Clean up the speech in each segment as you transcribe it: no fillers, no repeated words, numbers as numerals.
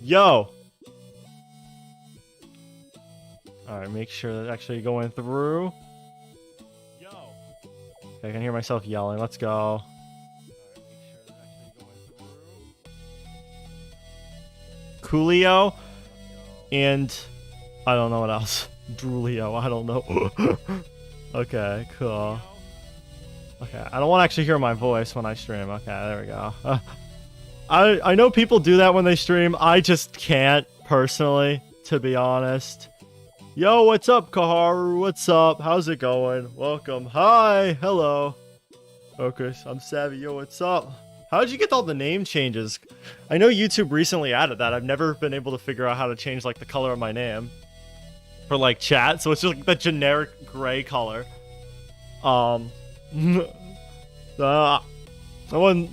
Yo! Alright, make sure that's actually going through. Yo! Okay, I can hear myself yelling. Let's go. Coolio. And I don't know what else. Drulio, I don't know. Okay, cool. Okay, I don't want to actually hear my voice when I stream. Okay, there we go. I know people do that when they stream. I just can't, personally, to be honest. Yo, what's up, Kaharu? What's up? How's it going? Welcome. Hi. Hello. Focus. I'm Savvy. Yo, what's up? How did you get all the name changes? I know YouTube recently added that. I've never been able to figure out how to change, like, the color of my name. For, like, chat. So it's just, like, the generic gray color. Someone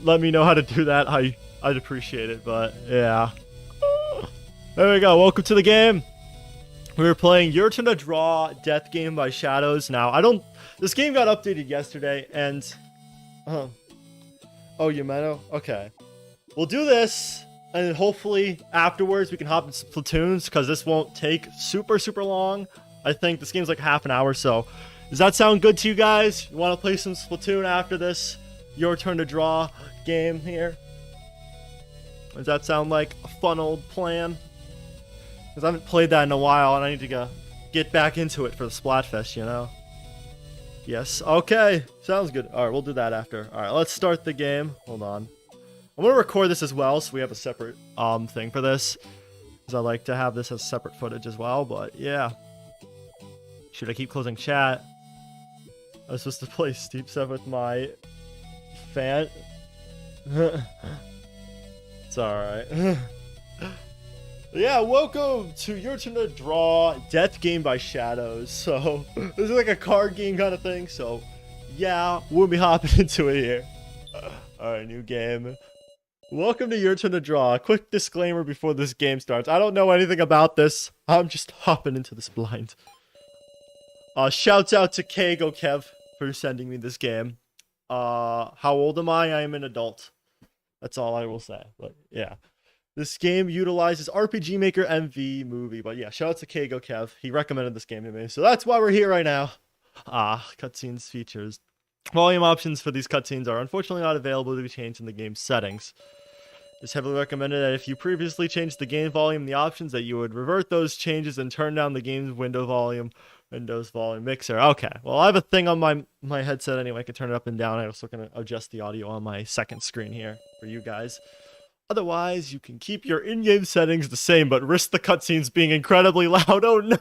let me know how to do that. I'd appreciate it, but yeah. There we go. Welcome to the game. We were playing Your Turn to Draw Death Game by Shadows. Now, this game got updated yesterday, and oh, Yumeno? Okay. We'll do this, and then hopefully afterwards we can hop in some platoons, because this won't take super long. I think this game's like half an hour, so does that sound good to you guys? You want to play some Splatoon after this Your Turn to Draw game here? Does that sound like a fun old plan? Because I haven't played that in a while, and I need to get back into it for the Splatfest, you know? Yes, okay. Sounds good. Alright, we'll do that after. Alright, let's start the game. Hold on. I'm going to record this as well, so we have a separate thing for this. Because I like to have this as separate footage as well, but yeah. Should I keep closing chat? I was supposed to play Steep 7 with my fan. It's alright. Yeah, welcome to Your Turn to Draw Death Game by Shadows. So, this is like a card game kind of thing. So, yeah, we'll be hopping into it here. Alright, new game. Welcome to Your Turn to Draw. Quick disclaimer before this game starts. I don't know anything about this. I'm just hopping into this blind. Shouts out to Kago Kev for sending me this game. How old am I? I am an adult. That's all I will say. But yeah. This game utilizes RPG Maker MV movie. But yeah, shout out to Kago Kev. He recommended this game to me. So that's why we're here right now. Cutscenes features. Volume options for these cutscenes are unfortunately not available to be changed in the game's settings. It's heavily recommended that if you previously changed the game volume in the options, that you would revert those changes and turn down the game's Windows volume mixer. Okay, well, I have a thing on my headset anyway. I can turn it up and down. I'm also going to adjust the audio on my second screen here for you guys. Otherwise, you can keep your in-game settings the same, but risk the cutscenes being incredibly loud. Oh no!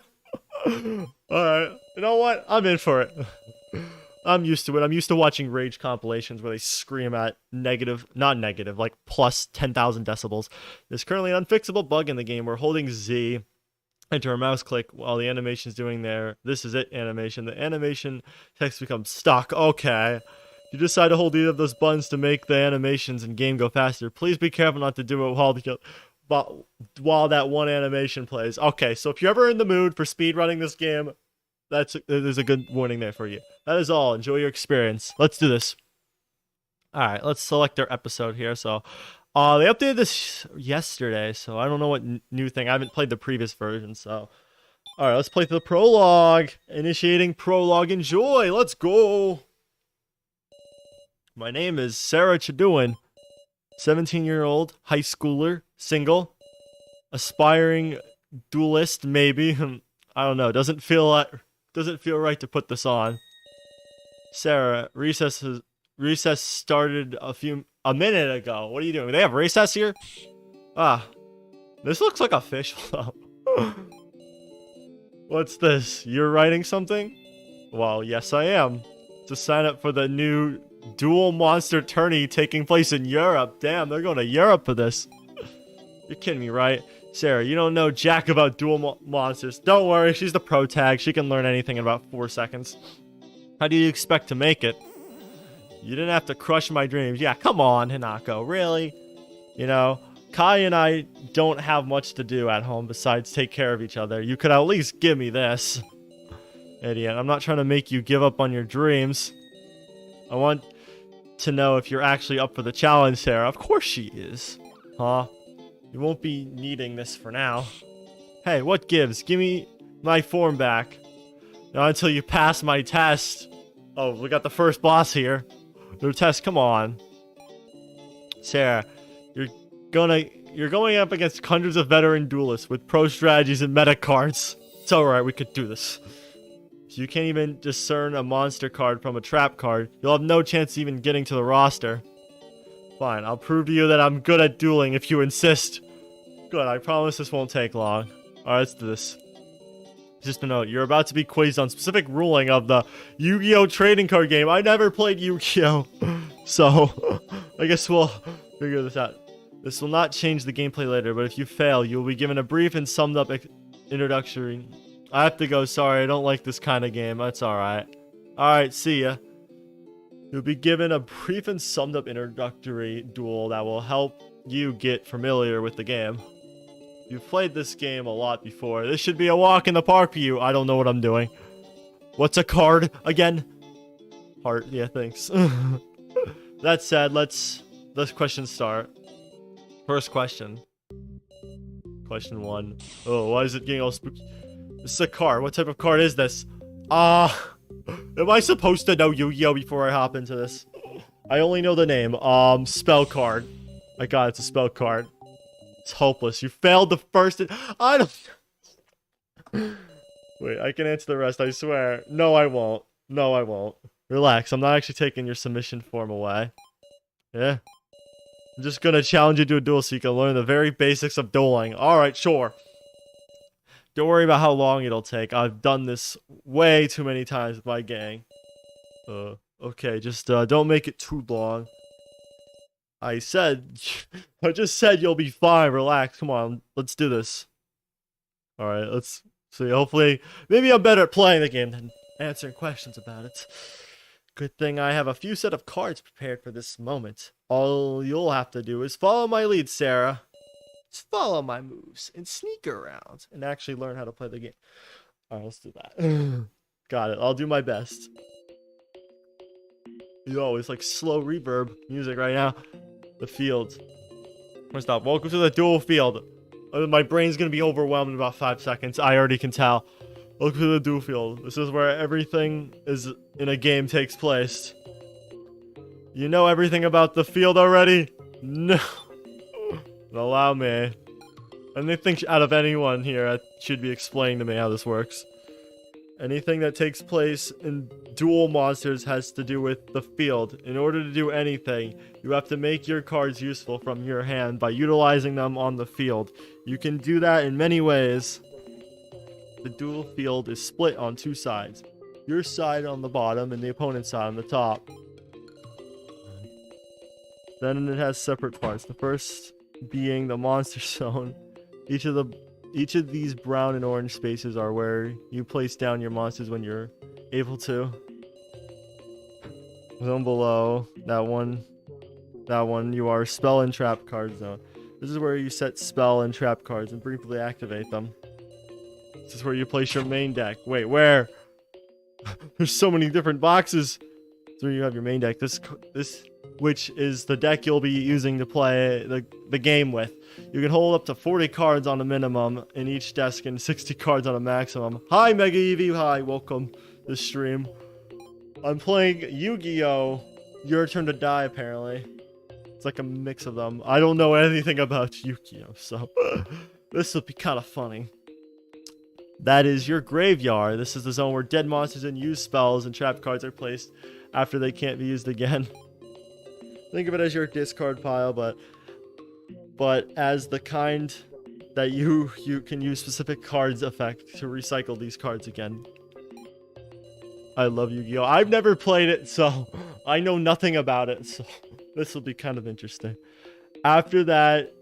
Alright, you know what? I'm in for it. I'm used to it. I'm used to watching rage compilations where they scream at like plus 10,000 decibels. There's currently an unfixable bug in the game where holding Z enter a mouse click while the animation's doing their "this is it" animation. The animation text becomes stuck. Okay. If you decide to hold either of those buttons to make the animations in game go faster, please be careful not to do it while that one animation plays. Okay, so if you're ever in the mood for speedrunning this game, there's a good warning there for you. That is all. Enjoy your experience. Let's do this. Alright, let's select our episode here. So, they updated this yesterday, so I don't know what new thing. I haven't played the previous version, so. Alright, let's play the prologue. Initiating prologue. Enjoy. Let's go. My name is Sarah Chaduin. 17-year-old, high schooler, single, aspiring duelist, maybe. I don't know. Doesn't feel right to put this on. Sarah, recess started a minute ago. What are you doing? They have recess here? This looks like official. What's this? You're writing something? Well, yes I am. To sign up for the new dual monster tourney taking place in Europe. Damn, they're going to Europe for this. You're kidding me, right? Sarah, you don't know jack about dual monsters. Don't worry, she's the pro tag. She can learn anything in about 4 seconds. How do you expect to make it? You didn't have to crush my dreams. Yeah, come on, Hinako. Really? You know, Kai and I don't have much to do at home besides take care of each other. You could at least give me this. Idiot, I'm not trying to make you give up on your dreams. I want to know if you're actually up for the challenge, Sarah. Of course she is. Huh? You won't be needing this for now. Hey, what gives? Give me my form back. Not until you pass my test. Oh, we got the first boss here. Your test, come on. Sarah, you're going up against hundreds of veteran duelists with pro strategies and meta cards. It's alright, we could do this. If you can't even discern a monster card from a trap card, you'll have no chance even getting to the roster. Fine, I'll prove to you that I'm good at dueling if you insist. Good, I promise this won't take long. Alright, let's do this. Just a note, you're about to be quizzed on specific ruling of the Yu-Gi-Oh! Trading card game. I never played Yu-Gi-Oh! So, I guess we'll figure this out. This will not change the gameplay later, but if you fail, you will be given a brief and summed up introductory. I have to go, sorry, I don't like this kind of game. That's alright. Alright, see ya. You'll be given a brief and summed up introductory duel that will help you get familiar with the game. You've played this game a lot before. This should be a walk in the park for you. I don't know what I'm doing. What's a card again? Heart. Yeah, thanks. That said, let's question start. First question. Question 1. Oh, why is it getting all spooky? This is a card. What type of card is this? Am I supposed to know Yu-Gi-Oh before I hop into this? I only know the name. Spell card. I got it. It's a spell card. It's hopeless. You failed the first. I don't. Wait, I can answer the rest. I swear. No, I won't. No, I won't. Relax. I'm not actually taking your submission form away. Yeah. I'm just gonna challenge you to a duel so you can learn the very basics of dueling. Alright, sure. Don't worry about how long it'll take. I've done this way too many times with my gang. Okay, just don't make it too long. I just said you'll be fine. Relax. Come on, let's do this. Alright, let's see. Hopefully, maybe I'm better at playing the game than answering questions about it. Good thing I have a few set of cards prepared for this moment. All you'll have to do is follow my lead, Sarah. Just follow my moves and sneak around and actually learn how to play the game. Alright, let's do that. Got it. I'll do my best. Yo, it's like slow reverb music right now. The field. First off, welcome to the duel field. My brain's gonna be overwhelmed in about 5 seconds. I already can tell. Welcome to the duel field. This is where everything is in a game takes place. You know everything about the field already? No. Allow me. Anything out of anyone here should be explaining to me how this works. Anything that takes place in duel monsters has to do with the field. In order to do anything, you have to make your cards useful from your hand by utilizing them on the field. You can do that in many ways. The duel field is split on 2 sides. Your side on the bottom and the opponent's side on the top. Then it has separate parts. The first being the monster zone. Each of these brown and orange spaces are where you place down your monsters when you're able to. Zone below, that one you are spell and trap card zone. This is where you set spell and trap cards and briefly activate them. This is where you place your main deck. Wait, where? There's so many different boxes. So you have your main deck. This which is the deck you'll be using to play the game with. You can hold up to 40 cards on a minimum in each desk and 60 cards on a maximum. Hi, Mega Eevee. Hi, welcome to the stream. I'm playing Yu-Gi-Oh! Your Turn to Die, apparently. It's like a mix of them. I don't know anything about Yu-Gi-Oh! So this will be kind of funny. That is your graveyard. This is the zone where dead monsters and used spells and trap cards are placed after they can't be used again. Think of it as your discard pile, but as the kind that you can use specific cards effect to recycle these cards again. I love Yu-Gi-Oh! I've never played it, so I know nothing about it, so this will be kind of interesting. After that,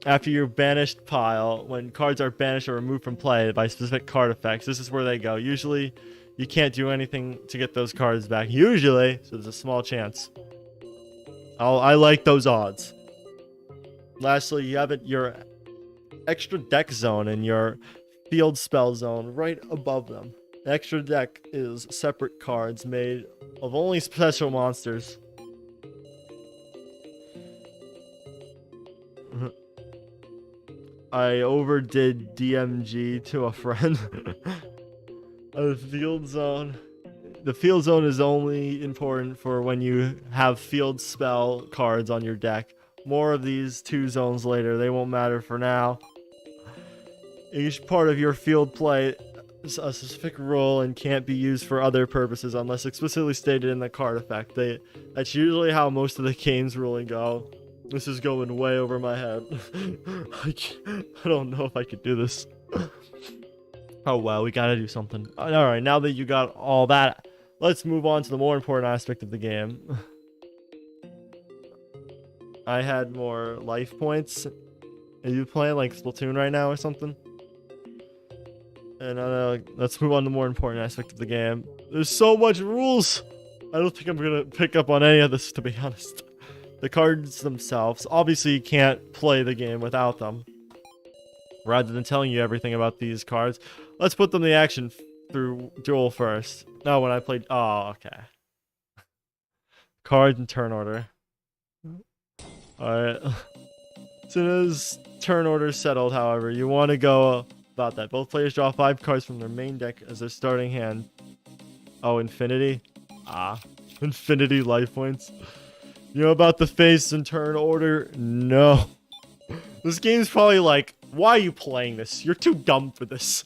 after your banished pile, when cards are banished or removed from play by specific card effects, this is where they go. Usually, you can't do anything to get those cards back. Usually, so there's a small chance. I like those odds. Lastly, you have your extra deck zone and your field spell zone right above them. The extra deck is separate cards made of only special monsters. I overdid DMG to a friend. The field zone. The field zone is only important for when you have field spell cards on your deck. More of these 2 zones later. They won't matter for now. Each part of your field play is a specific role and can't be used for other purposes unless explicitly stated in the card effect. That's usually how most of the game's ruling go. This is going way over my head. I don't know if I could do this. Oh well, we gotta do something. Alright, now that you got all that, let's move on to the more important aspect of the game. I had more life points. Are you playing like Splatoon right now or something? And let's move on to the more important aspect of the game. There's so much rules! I don't think I'm gonna pick up on any of this, to be honest. The cards themselves, obviously you can't play the game without them. Rather than telling you everything about these cards, let's put them in the action through duel first. No, when I played... Oh, okay. Cards in turn order. Alright. As soon as turn order is settled, however, you want to go about that. Both players draw 5 cards from their main deck as their starting hand. Oh, infinity? Ah. Infinity life points. You know about the phase and turn order? No. This game's probably like, why are you playing this? You're too dumb for this.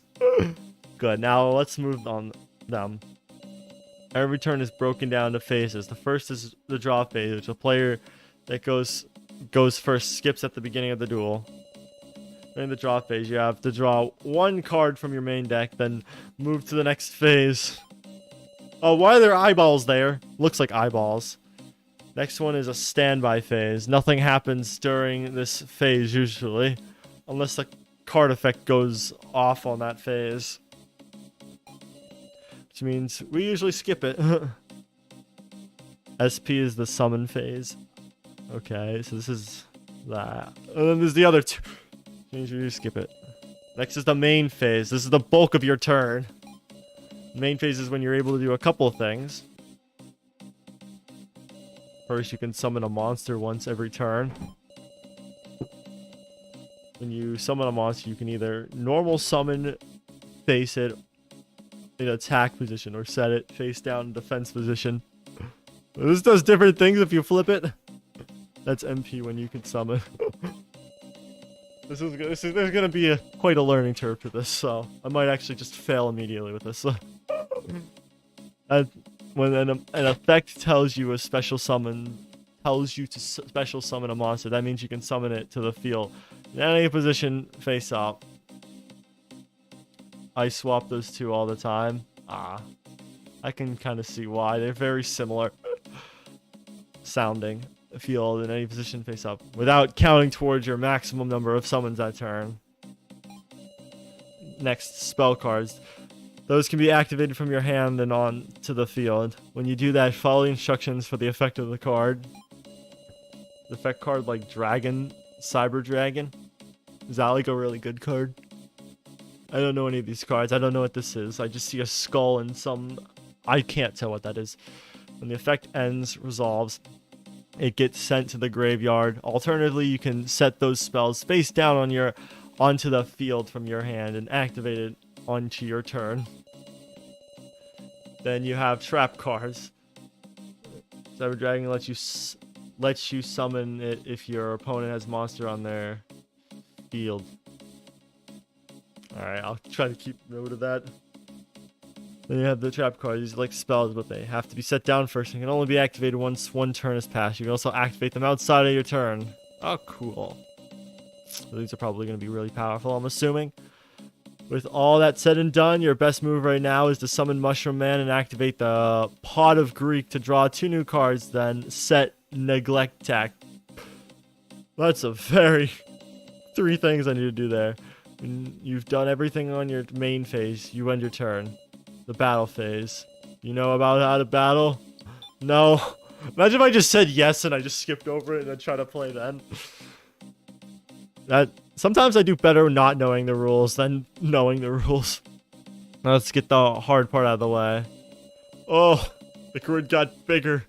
Good, now let's move on them. Every turn is broken down to phases. The first is the draw phase, which a player that goes first skips at the beginning of the duel. During the draw phase, you have to draw 1 card from your main deck, then move to the next phase. Oh, why are there eyeballs there? Looks like eyeballs. Next one is a standby phase. Nothing happens during this phase usually, unless the card effect goes off on that phase. Which means we usually skip it. SP is the summon phase. Okay, so this is that. And then there's the other 2. Usually skip it. Next is the main phase. This is the bulk of your turn. Main phase is when you're able to do a couple of things. First, you can summon a monster once every turn. When you summon a monster, you can either normal summon, face it in attack position, or set it face down in defense position. This does different things if you flip it. That's MP when you can summon. There's gonna be quite a learning curve to this, so I might actually just fail immediately with this. When an effect tells you to special summon a monster, that means you can summon it to the field in any position face up. I swap those 2 all the time. I can kind of see why. They're very similar sounding. Field in any position face up without counting towards your maximum number of summons that turn. Next, spell cards. Those can be activated from your hand and on to the field. When you do that, follow the instructions for the effect of the card. The effect card like Dragon, Cyber Dragon. Is that like a really good card? I don't know any of these cards. I don't know what this is. I just see a skull and some... I can't tell what that is. When the effect ends, resolves, it gets sent to the graveyard. Alternatively, you can set those spells face down onto the field from your hand and activate it onto your turn. Then you have trap cards. Cyber Dragon lets you summon it if your opponent has monster on their field. Alright, I'll try to keep note of that. Then you have the trap cards. These are like spells, but they have to be set down first and can only be activated once 1 turn has passed. You can also activate them outside of your turn. Oh, cool. So these are probably going to be really powerful, I'm assuming. With all that said and done, your best move right now is to summon Mushroom Man and activate the Pot of Greek to draw 2 new cards, then set Neglect Tack. That's a very... 3 things I need to do there. When you've done everything on your main phase, you end your turn. The battle phase. You know about how to battle? No. Imagine if I just said yes and I just skipped over it and then try to play then. Sometimes I do better not knowing the rules than knowing the rules. Now let's get the hard part out of the way. Oh, the grid got bigger.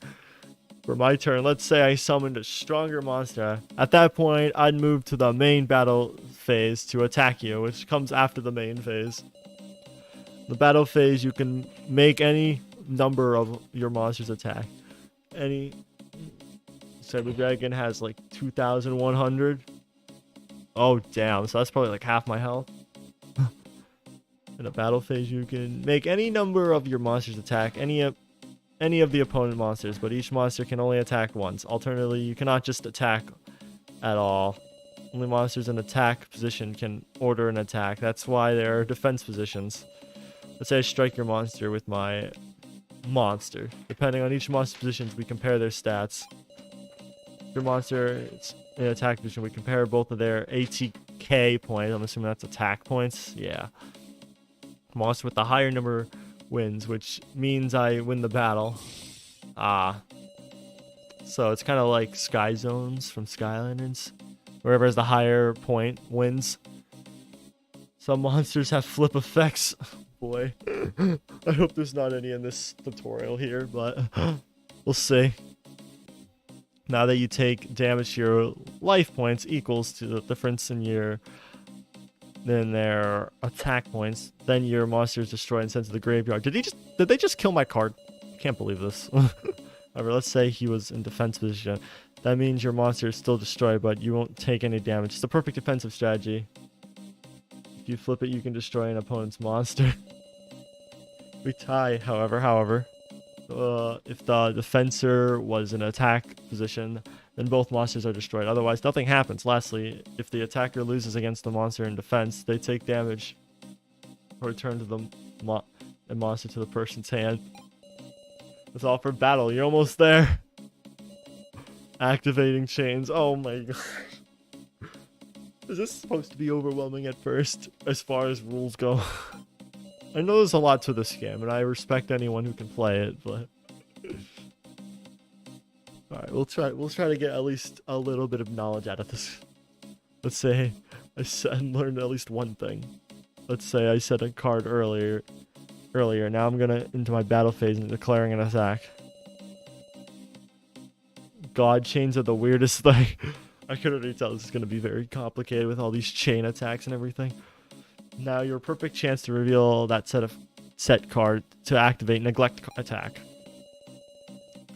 For my turn, let's say I summoned a stronger monster. At that point, I'd move to the main battle phase to attack you, which comes after the main phase. The battle phase, you can make any number of your monsters attack. Any Cyber Dragon has like 2,100. Oh damn, so that's probably like half my health. In a battle phase, you can make any number of your monsters attack any of the opponent monsters, but each monster can only attack once. Alternatively, you cannot just attack at all. Only monsters in attack position can order an attack. That's why there are defense positions. Let's say I strike your monster with my monster. Depending on each monster's positions, we compare their stats. If your monster is in attack position, we compare both of their ATK points. I'm assuming that's attack points. Yeah. Monster with the higher number wins, which means I win the battle. So it's kind of like Sky Zones from Skylanders. Wherever has the higher point wins. Some monsters have flip effects. Boy. I hope there's not any in this tutorial here, but we'll see. Now that you take damage, your life points equals to the difference in their attack points. Then your monster is destroyed and sent to the graveyard. Did they just kill my card? Can't believe this. However, let's say he was in defense position. That means your monster is still destroyed, but you won't take any damage. It's a perfect defensive strategy. If you flip it, you can destroy an opponent's monster. We tie, however, if the defensor was in attack position, then both monsters are destroyed. Otherwise, nothing happens. Lastly, if the attacker loses against the monster in defense, they take damage or return to the monster to the person's hand. That's all for battle. You're almost there. Activating chains. Oh my god. Is this supposed to be overwhelming at first, as far as rules go? I know there's a lot to this game, and I respect anyone who can play it, but... Alright, we'll try to get at least a little bit of knowledge out of this. Let's say I learned at least one thing. Let's say I set a card earlier. Now I'm gonna into my battle phase and declaring an attack. God, chains are the weirdest thing. I could already tell this is gonna be very complicated with all these chain attacks and everything. Now your perfect chance to reveal that set card to activate neglect attack.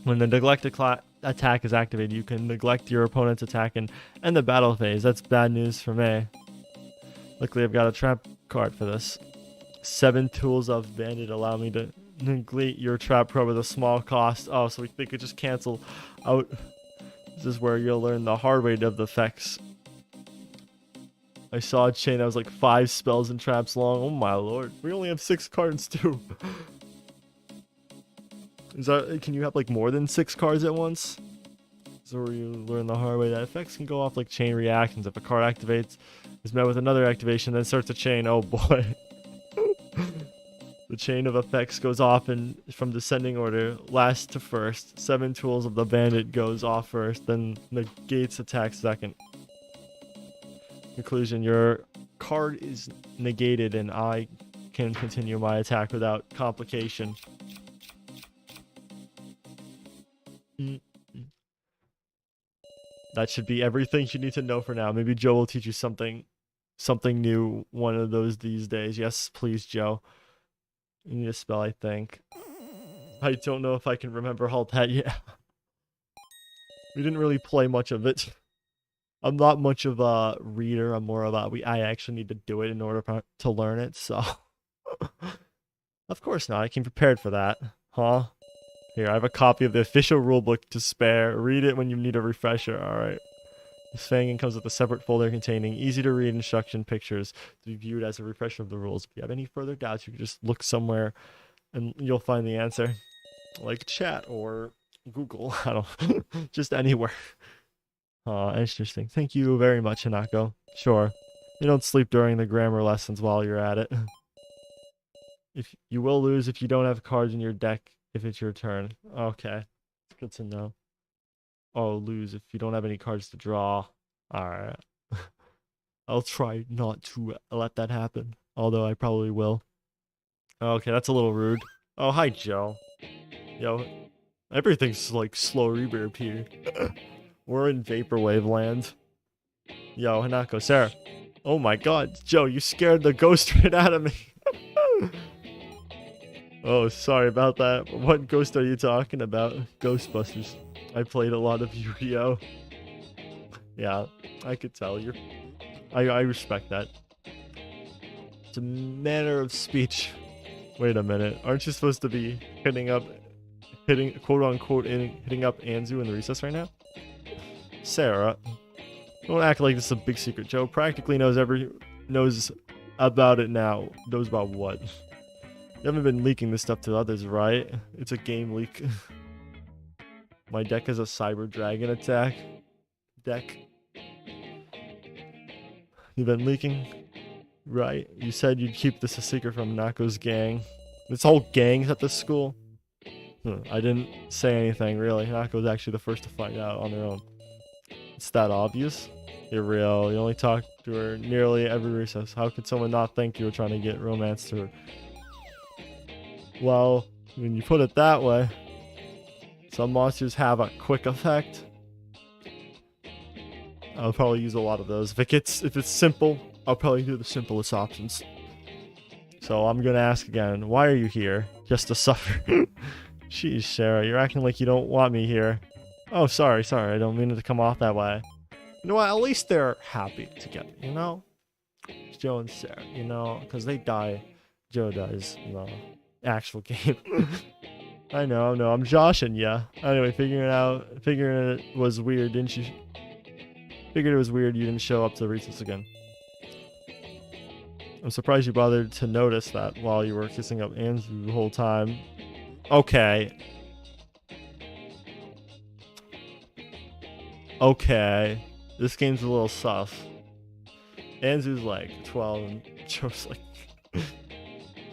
When the neglect attack is activated, you can neglect your opponent's attack and end the battle phase. That's bad news for me. Luckily, I've got a trap card for this. 7 tools of bandit allow me to negate your trap pro with a small cost. Oh, so they could just cancel out. This is where you'll learn the hard way of the effects. I saw a chain that was like 5 spells and traps long. Oh my lord. We only have 6 cards too. Can you have like more than 6 cards at once? So where you learn the hard way that effects can go off like chain reactions. If a card activates, is met with another activation, then starts a chain. Oh boy. The chain of effects goes off from descending order, last to first. 7 tools of the bandit goes off first, then negates attack second. Conclusion, your card is negated and I can continue my attack without complication. That should be everything you need to know for now. Maybe Joe will teach you something new one of these days. Yes, please, Joe. You need a spell, I think. I don't know if I can remember all that yet. We didn't really play much of it. I'm not much of a reader. I'm more of I actually need to do it in order to learn it, so... Of course not. I came prepared for that. Huh? Here, I have a copy of the official rulebook to spare. Read it when you need a refresher. Alright. This Fangame comes with a separate folder containing easy-to-read instruction pictures to be viewed as a refresher of the rules. If you have any further doubts, you can just look somewhere and you'll find the answer. Like chat or Google. I don't just anywhere. Interesting. Thank you very much, Hanako. Sure. You don't sleep during the grammar lessons while you're at it. If you will lose if you don't have cards in your deck if it's your turn. Okay. Good to know. Oh, lose if you don't have any cards to draw. Alright. I'll try not to let that happen. Although I probably will. Okay, that's a little rude. Oh, hi, Joe. Yo, everything's like slow reverb here. We're in Vaporwave land. Yo, Hanako, Sarah. Oh my god, Joe, you scared the ghost right out of me. Oh, sorry about that. What ghost are you talking about? Ghostbusters. I played a lot of Yu-Gi-Oh! Yeah, I could tell you. I respect that. It's a manner of speech. Wait a minute. Aren't you supposed to be hitting quote unquote hitting up Anzu in the recess right now? Sarah, don't act like this is a big secret. Joe practically knows about it now. Knows about what? You haven't been leaking this stuff to others, right? It's a game leak. My deck is a Cyber Dragon attack deck. You've been leaking, right? You said you'd keep this a secret from Nako's gang. This whole gang's at this school. I didn't say anything, really. Nako's actually the first to find out on their own. It's that obvious? You're real. You only talk to her nearly every recess. How could someone not think you were trying to get romance to her? Well, when you put it that way, some monsters have a quick effect. I'll probably use a lot of those. If it's simple, I'll probably do the simplest options. So I'm gonna ask again, why are you here? Just to suffer? Jeez, Sarah, you're acting like you don't want me here. Oh, sorry, I don't mean it to come off that way. You know what, at least they're happy together, you know? Joe and Sarah, you know, because they die. Joe dies in the actual game. I know, I'm joshing ya. Anyway, figuring it was weird, didn't you? Figured it was weird you didn't show up to recess again. I'm surprised you bothered to notice that while you were kissing up Anzu the whole time. Okay. Okay. This game's a little sus. Anzu's like 12 and Joe's like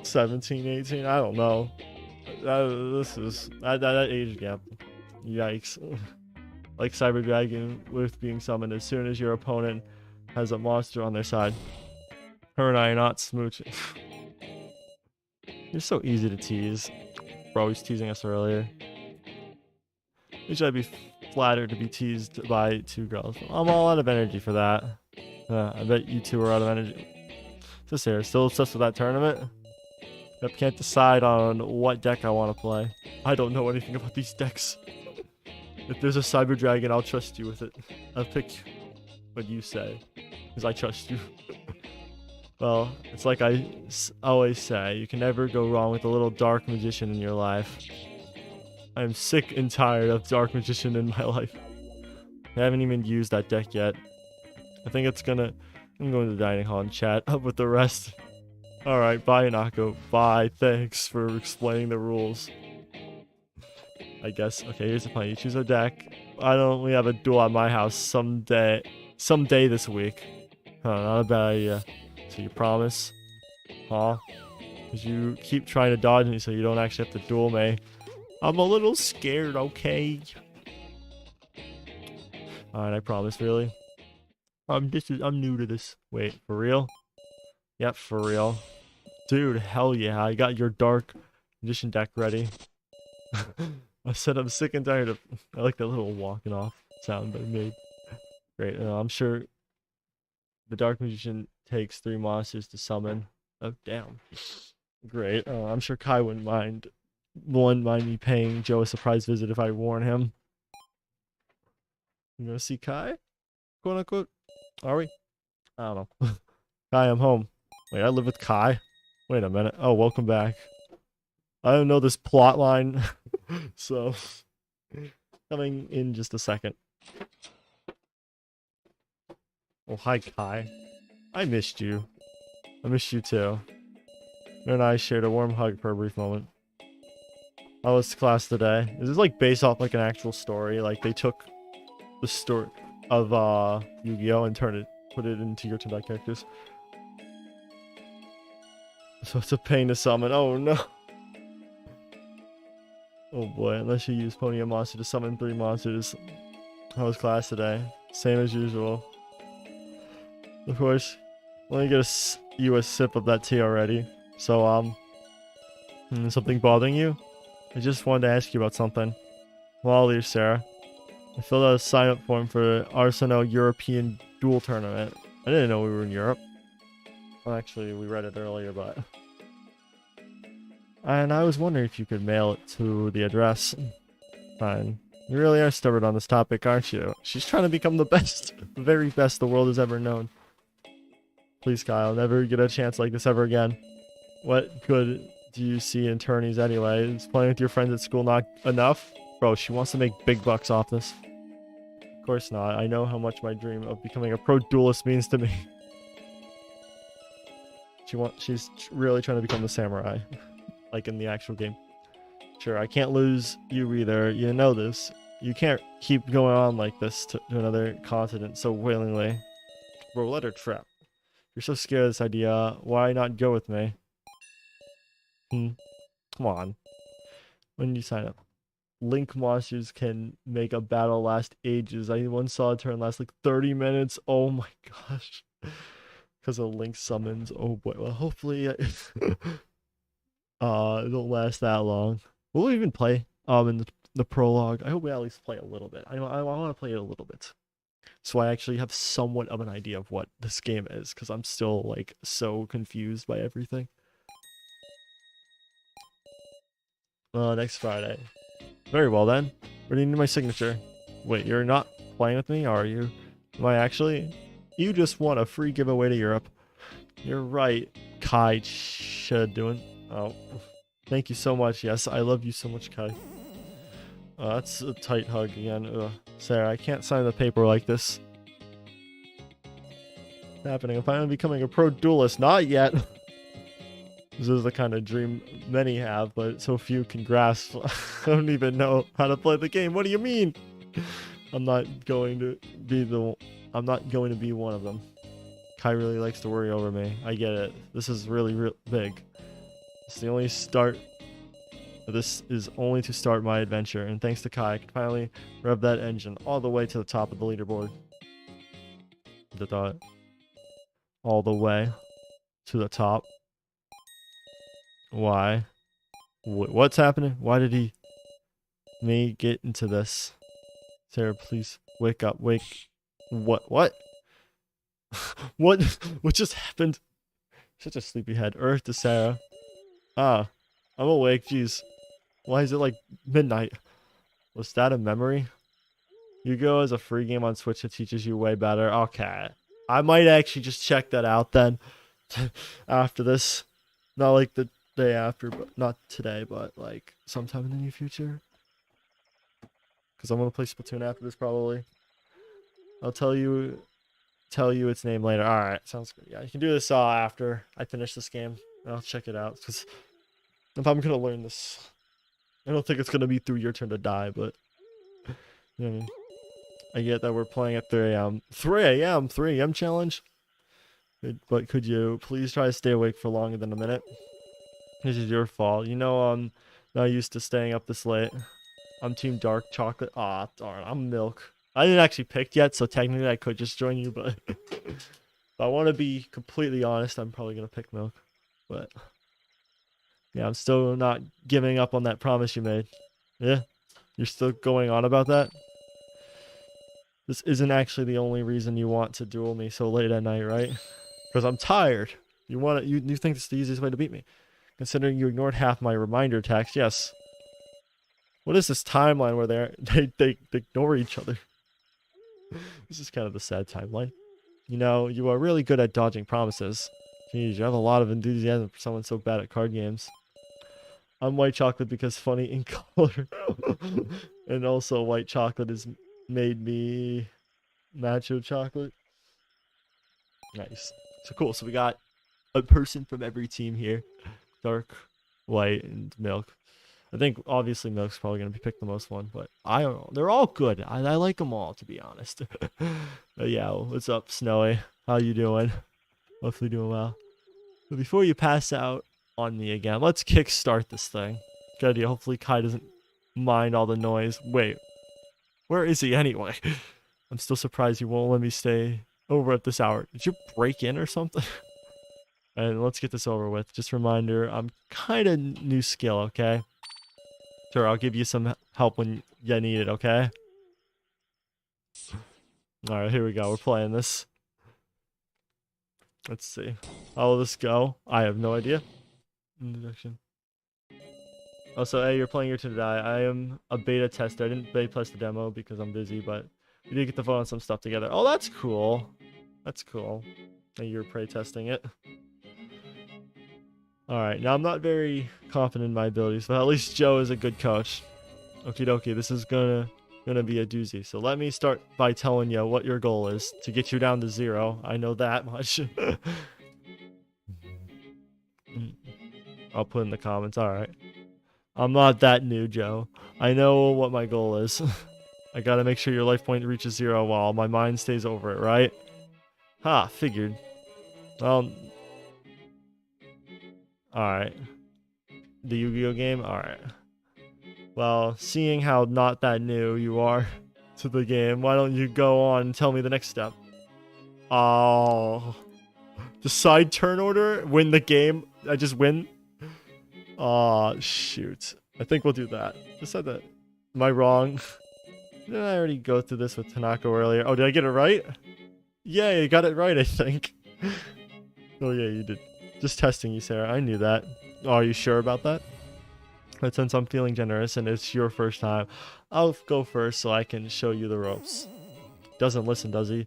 17, 18. I don't know. This is that age gap. Yikes. Like Cyber Dragon with being summoned as soon as your opponent has a monster on their side. Her and I are not smooching. You're so easy to tease. Bro, he's teasing us earlier. Usually I'd be flattered to be teased by two girls. I'm all out of energy for that. I bet you two are out of energy. Just here, still obsessed with that tournament? Yep, can't decide on what deck I want to play. I don't know anything about these decks. If there's a Cyber Dragon, I'll trust you with it. I'll pick what you say, because I trust you. Well, it's like I always say, you can never go wrong with a little Dark Magician in your life. I'm sick and tired of Dark Magician in my life. I haven't even used that deck yet. I think I'm going to the dining hall and chat up with the rest. Alright, bye Nako. Bye, thanks for explaining the rules. I guess. Okay, here's the plan. You choose a deck. We have a duel at my house someday this week. Huh, not a bad idea. So you promise? Huh? Because you keep trying to dodge me so you don't actually have to duel me. I'm a little scared, okay? Alright, I promise, really. I'm new to this. Wait, for real? Yep, for real. Dude, hell yeah, I got your Dark Magician deck ready. I said I'm sick and tired of... I like that little walking off sound that I made. Great, I'm sure the Dark Magician takes 3 monsters to summon. Oh, damn. Great, I'm sure Kai wouldn't mind me paying Joe a surprise visit if I warn him. You gonna see Kai? Quote unquote? Are we? I don't know. Kai, I'm home. Wait, I live with Kai? Wait a minute. Oh, welcome back. I don't know this plot line. So, coming in just a second. Oh, hi, Kai. I missed you. I missed you too. You and I shared a warm hug for a brief moment. How was class today? Is this like based off like an actual story? Like they took the story of Yu-Gi-Oh and put it into your turn characters. So it's a pain to summon. Oh no. Oh boy, unless you use Pony and Monster to summon 3 monsters. How was class today? Same as usual. Of course. Let me get you a sip of that tea already. So, something bothering you? I just wanted to ask you about something. Well, I'll leave, Sarah. I filled out a sign-up form for the Arsenal European Duel Tournament. I didn't know we were in Europe. Well, actually, we read it earlier, but... And I was wondering if you could mail it to the address. Fine. You really are stubborn on this topic, aren't you? She's trying to become the best, the very best the world has ever known. Please, Kyle, never get a chance like this ever again. What good do you see in tourneys anyway? Is playing with your friends at school not enough? Bro, she wants to make big bucks off this. Of course not. I know how much my dream of becoming a pro duelist means to me. She's really trying to become the samurai. Like in the actual game. Sure, I can't lose you either. You know this. You can't keep going on like this to another continent so willingly. Bro, let her trap. You're so scared of this idea. Why not go with me? Come on. When you sign up. Link monsters can make a battle last ages. I once saw a turn last like 30 minutes. Oh my gosh. Because of Link summons. Oh boy. Well, hopefully it don't last that long. Will we even play in the prologue? I hope we at least play a little bit. I want to play it a little bit. So I actually have somewhat of an idea of what this game is, because I'm still like so confused by everything. Next Friday. Very well then. Where do you need my signature? Wait, you're not playing with me, are you? Am I actually? You just won a free giveaway to Europe. You're right, Kai doing. Oh, thank you so much. Yes, I love you so much, Kai. That's a tight hug again. Ugh. Sarah, I can't sign the paper like this. What's happening? I'm finally becoming a pro duelist. Not yet. This is the kind of dream many have, but so few can grasp. I don't even know how to play the game. What do you mean? I'm not going to be one of them. Kai really likes to worry over me. I get it. This is really big. It's the only start. This is only to start my adventure, and thanks to Kai, I can finally rev that engine all the way to the top of the leaderboard. The thought. All the way to the top. Why? What's happening? Why did me get into this? Sarah, please wake up. Wake. What? What just happened? Such a sleepyhead. Earth to Sarah. Ah, I'm awake. Jeez. Why is it like midnight? Was that a memory? Yu-Gi-Oh! Is a free game on Switch that teaches you way better. Okay. I might actually just check that out then. After this. Not like the day after, but not today, but like sometime in the near future. Because I'm going to play Splatoon after this probably. I'll tell you its name later. Alright, sounds good. Yeah, you can do this after I finish this game. I'll check it out. Because if I'm going to learn this... I don't think it's going to be through Your Turn to Die, but... You know what I mean? I get that we're playing at 3 a.m. 3 a.m.? 3 a.m. challenge? But could you please try to stay awake for longer than a minute? This is your fault. You know, I'm not used to staying up this late. I'm team dark chocolate. Aw, darn. I'm milk. I didn't actually pick yet, so technically I could just join you, but... if I want to be completely honest, I'm probably going to pick milk. But... yeah, I'm still not giving up on that promise you made. Yeah? You're still going on about that? This isn't actually the only reason you want to duel me so late at night, right? Because I'm tired. You think it's the easiest way to beat me. Considering you ignored half my reminder text, yes. What is this timeline where they ignore each other? This is kind of the sad timeline. You know, you are really good at dodging promises. Jeez, you have a lot of enthusiasm for someone so bad at card games. I'm white chocolate because funny in color. And also white chocolate has made me macho chocolate. Nice. So cool. So we got a person from every team here. Dark, white, and milk. I think obviously milk's probably going to be picked the most one, but I don't know. They're all good. I like them all, to be honest. But yeah, what's up, Snowy? How you doing? Hopefully doing well. But before you pass out on me again, let's kickstart this thing. Good idea. Hopefully Kai doesn't mind all the noise. Wait, where is he anyway? I'm still surprised you won't let me stay over at this hour. Did you break in or something? And let's get this over with. Just a reminder, I'm kind of new skill, okay? Sure, I'll give you some help when you need it, okay? Alright, here we go. We're playing this. Let's see. How will this go? I have no idea. Introduction. Also, hey, you're playing Your Turn to Die. I am a beta tester. I didn't beta test the demo because I'm busy, but we did get to vote on some stuff together. Oh, that's cool. That's cool. That you're play testing it. Alright, now I'm not very confident in my abilities, but at least Joe is a good coach. Okie dokie, this is gonna be a doozy. So let me start by telling you what your goal is to get you down to 0. I know that much. I'll put in the comments. Alright. I'm not that new, Joe. I know what my goal is. I gotta make sure your life point reaches 0 while my mind stays over it, right? Ha, figured. Well, alright. The Yu-Gi-Oh game? Alright. Well, seeing how not that new you are to the game, why don't you go on and tell me the next step? Oh. Decide turn order? Win the game? I just win? Aw, shoot. I think we'll do that. Decide that. Am I wrong? Didn't I already go through this with Tanaka earlier? Oh, did I get it right? Yeah, you got it right, I think. Oh, yeah, you did. Just testing you, Sarah. I knew that. Oh, are you sure about that? But since I'm feeling generous and it's your first time, I'll go first so I can show you the ropes. Doesn't listen, does he?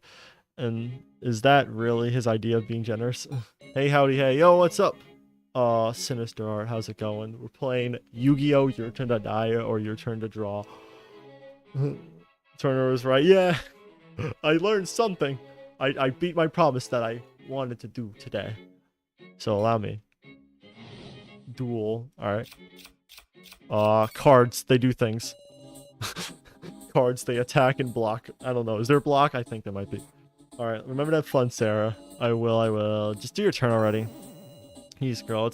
And is that really his idea of being generous? Hey, howdy, hey. Yo, what's up? Sinister Art, how's it going? We're playing Yu-Gi-Oh! Your Turn to Die or Your Turn to Draw. Turner was right. Yeah, I learned something. I beat my promise that I wanted to do today. So allow me. Duel. Alright. Cards, they do things. Cards, they attack and block. I don't know. Is there a block? I think there might be. Alright, remember to have fun, Sarah. I will. Just do your turn already. Jeez, girl,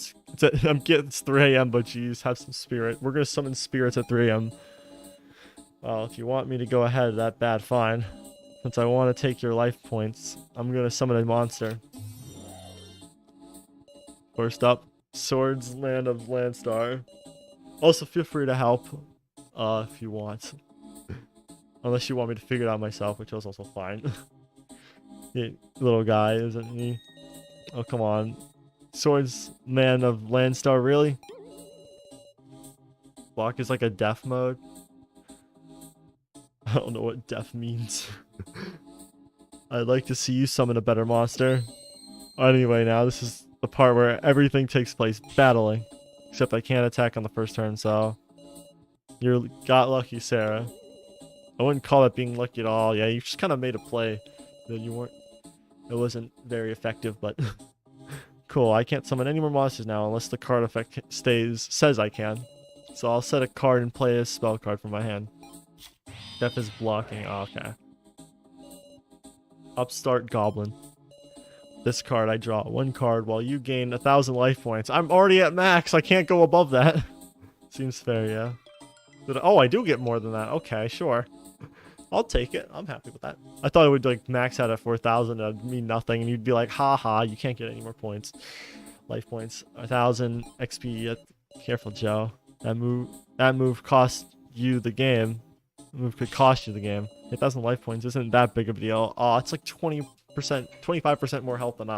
I'm getting it's 3 a.m., but geez, have some spirit. We're gonna summon spirits at 3 a.m. Well, if you want me to go ahead that bad, fine. Since I want to take your life points, I'm gonna summon a monster. First up, Swords, Land of Landstar. Also, feel free to help, if you want. Unless you want me to figure it out myself, which is also fine. Yeah, little guy, isn't he? Oh, come on. Swords, Man of Landstar, really? Block is like a death mode. I don't know what death means. I'd like to see you summon a better monster. Anyway, now this is the part where everything takes place battling. Except I can't attack on the first turn, so... You got lucky, Sarah. I wouldn't call it being lucky at all. Yeah, you just kind of made a play that you weren't... It wasn't very effective, but... Cool, I can't summon any more monsters now unless the card effect says I can. So I'll set a card and play a spell card from my hand. Death is blocking. Oh, okay. Upstart Goblin. This card, I draw 1 card while you gain 1,000 life points. I'm already at max. I can't go above that. Seems fair, yeah. Oh, I do get more than that. Okay, sure. I'll take it. I'm happy with that. I thought it would like max out at 4,000. That'd mean nothing, and you'd be like, haha, you can't get any more points. Life points. 1,000 XP. Careful, Joe. That move cost you the game. Move could cost you the game. 8,000 life points isn't that big of a deal. Oh, it's like 20%, 25% more health than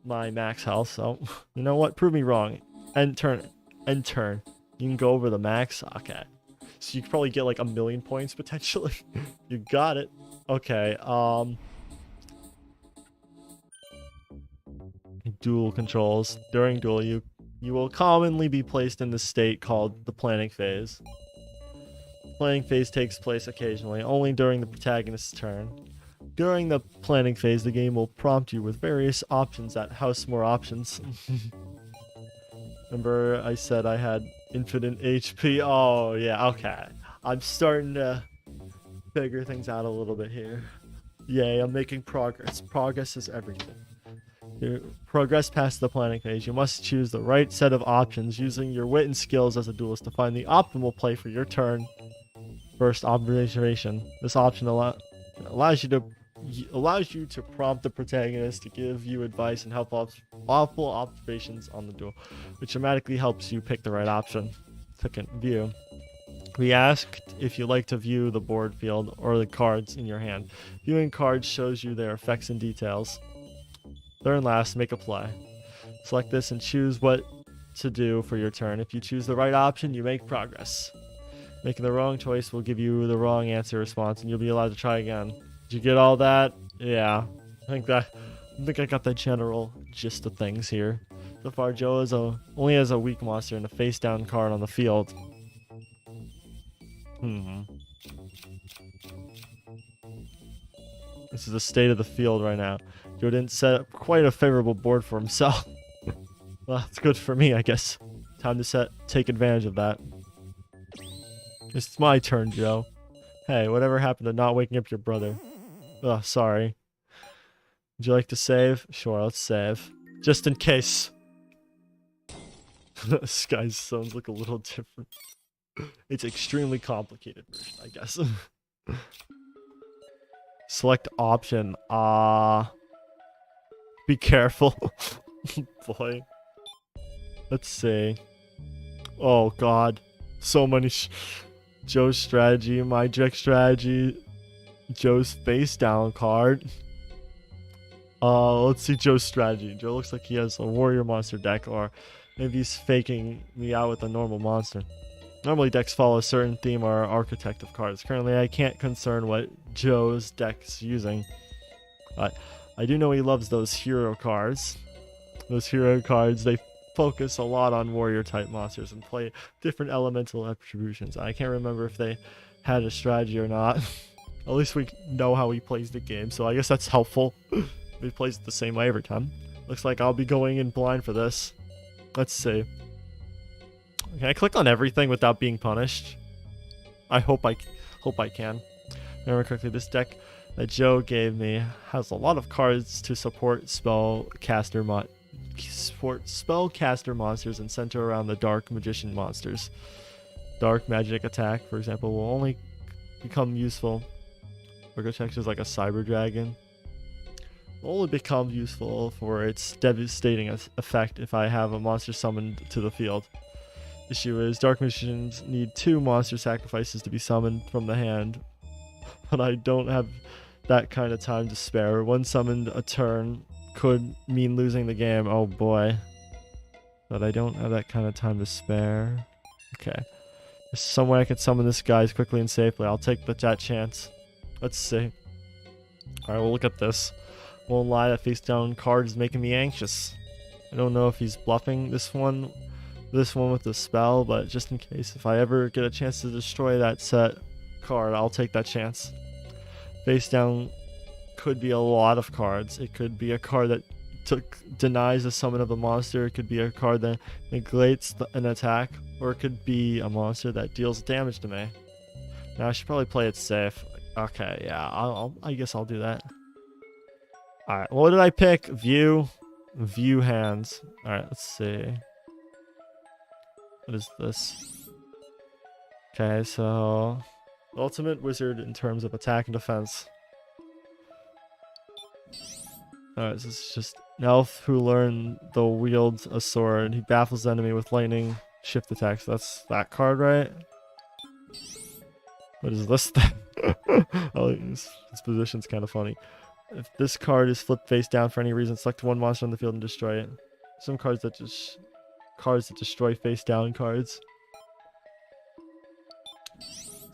my max health. So, you know what? Prove me wrong. End turn. End turn. You can go over the max. Okay. So you could probably get like 1,000,000 points potentially. You got it. Okay. Duel controls. During duel, you will commonly be placed in the state called the planning phase. Planning phase takes place occasionally, only during the protagonist's turn. During the planning phase, the game will prompt you with various options that house more options. Remember I said I had infinite HP? Oh, yeah, okay. I'm starting to figure things out a little bit here. Yay, I'm making progress. Progress is everything. To progress past the planning phase, you must choose the right set of options using your wit and skills as a duelist to find the optimal play for your turn. First observation. This option allows you to prompt the protagonist to give you advice and helpful observations on the duel, which automatically helps you pick the right option. Second, view. We asked if you like to view the board field or the cards in your hand. Viewing cards shows you their effects and details. Third and last, make a play. Select this and choose what to do for your turn. If you choose the right option, you make progress. Making the wrong choice will give you the wrong answer response, and you'll be allowed to try again. Did you get all that? Yeah. I think I got the general gist of things here. So far, Joe only has a weak monster and a face-down card on the field. This is the state of the field right now. Joe didn't set up quite a favorable board for himself. Well, that's good for me, I guess. Time to take advantage of that. It's my turn, Joe. Hey, whatever happened to not waking up your brother? Ugh, sorry. Would you like to save? Sure, let's save. Just in case. This guy's sounds look a little different. It's extremely complicated version, I guess. Select option. Be careful. Boy. Let's see. Oh god. So many Joe's strategy, my Jack strategy, Joe's face down card. Let's see Joe's strategy. Joe looks like he has a warrior monster deck, or maybe he's faking me out with a normal monster. Normally decks follow a certain theme or architect of cards. Currently I can't discern what Joe's deck's using. I do know he loves those hero cards. Those hero cards, they focus a lot on warrior type monsters and play different elemental attributions. I can't remember if they had a strategy or not. At least we know how he plays the game, so I guess that's helpful. He plays it the same way every time. Looks like I'll be going in blind for this. Let's see. Can I click on everything without being punished? I hope I can. Remember correctly, this deck that Joe gave me has a lot of cards to support spellcaster monsters and center around the dark magician monsters. Dark magic attack, for example, will only become useful. Architecture is like a cyber dragon. Will only become useful for its devastating effect if I have a monster summoned to the field. Issue is dark magicians need 2 monster sacrifices to be summoned from the hand, but I don't have that kind of time to spare. One summoned a turn could mean losing the game. Oh boy. But I don't have that kind of time to spare. Okay. There's some way I can summon this guy as quickly and safely. I'll take that chance. Let's see. Alright, we'll look at this. Won't lie, that face down card is making me anxious. I don't know if he's bluffing this one with the spell, but just in case, if I ever get a chance to destroy that set card, I'll take that chance. Face down could be a lot of cards. It could be a card that denies the summon of a monster. It could be a card that negates an attack, or it could be a monster that deals damage to me. Now I should probably play it safe. Okay, yeah, I guess I'll do that. All right, what did I pick? View hands. All right, let's see. What is this? Okay, so ultimate wizard in terms of attack and defense. Alright, this is just an elf who learned the wields a sword. He baffles the enemy with lightning shift attacks. That's that card, right? What is this thing? Oh, this position's kind of funny. If this card is flipped face down for any reason, select 1 monster on the field and destroy it. Some cards that destroy face down cards.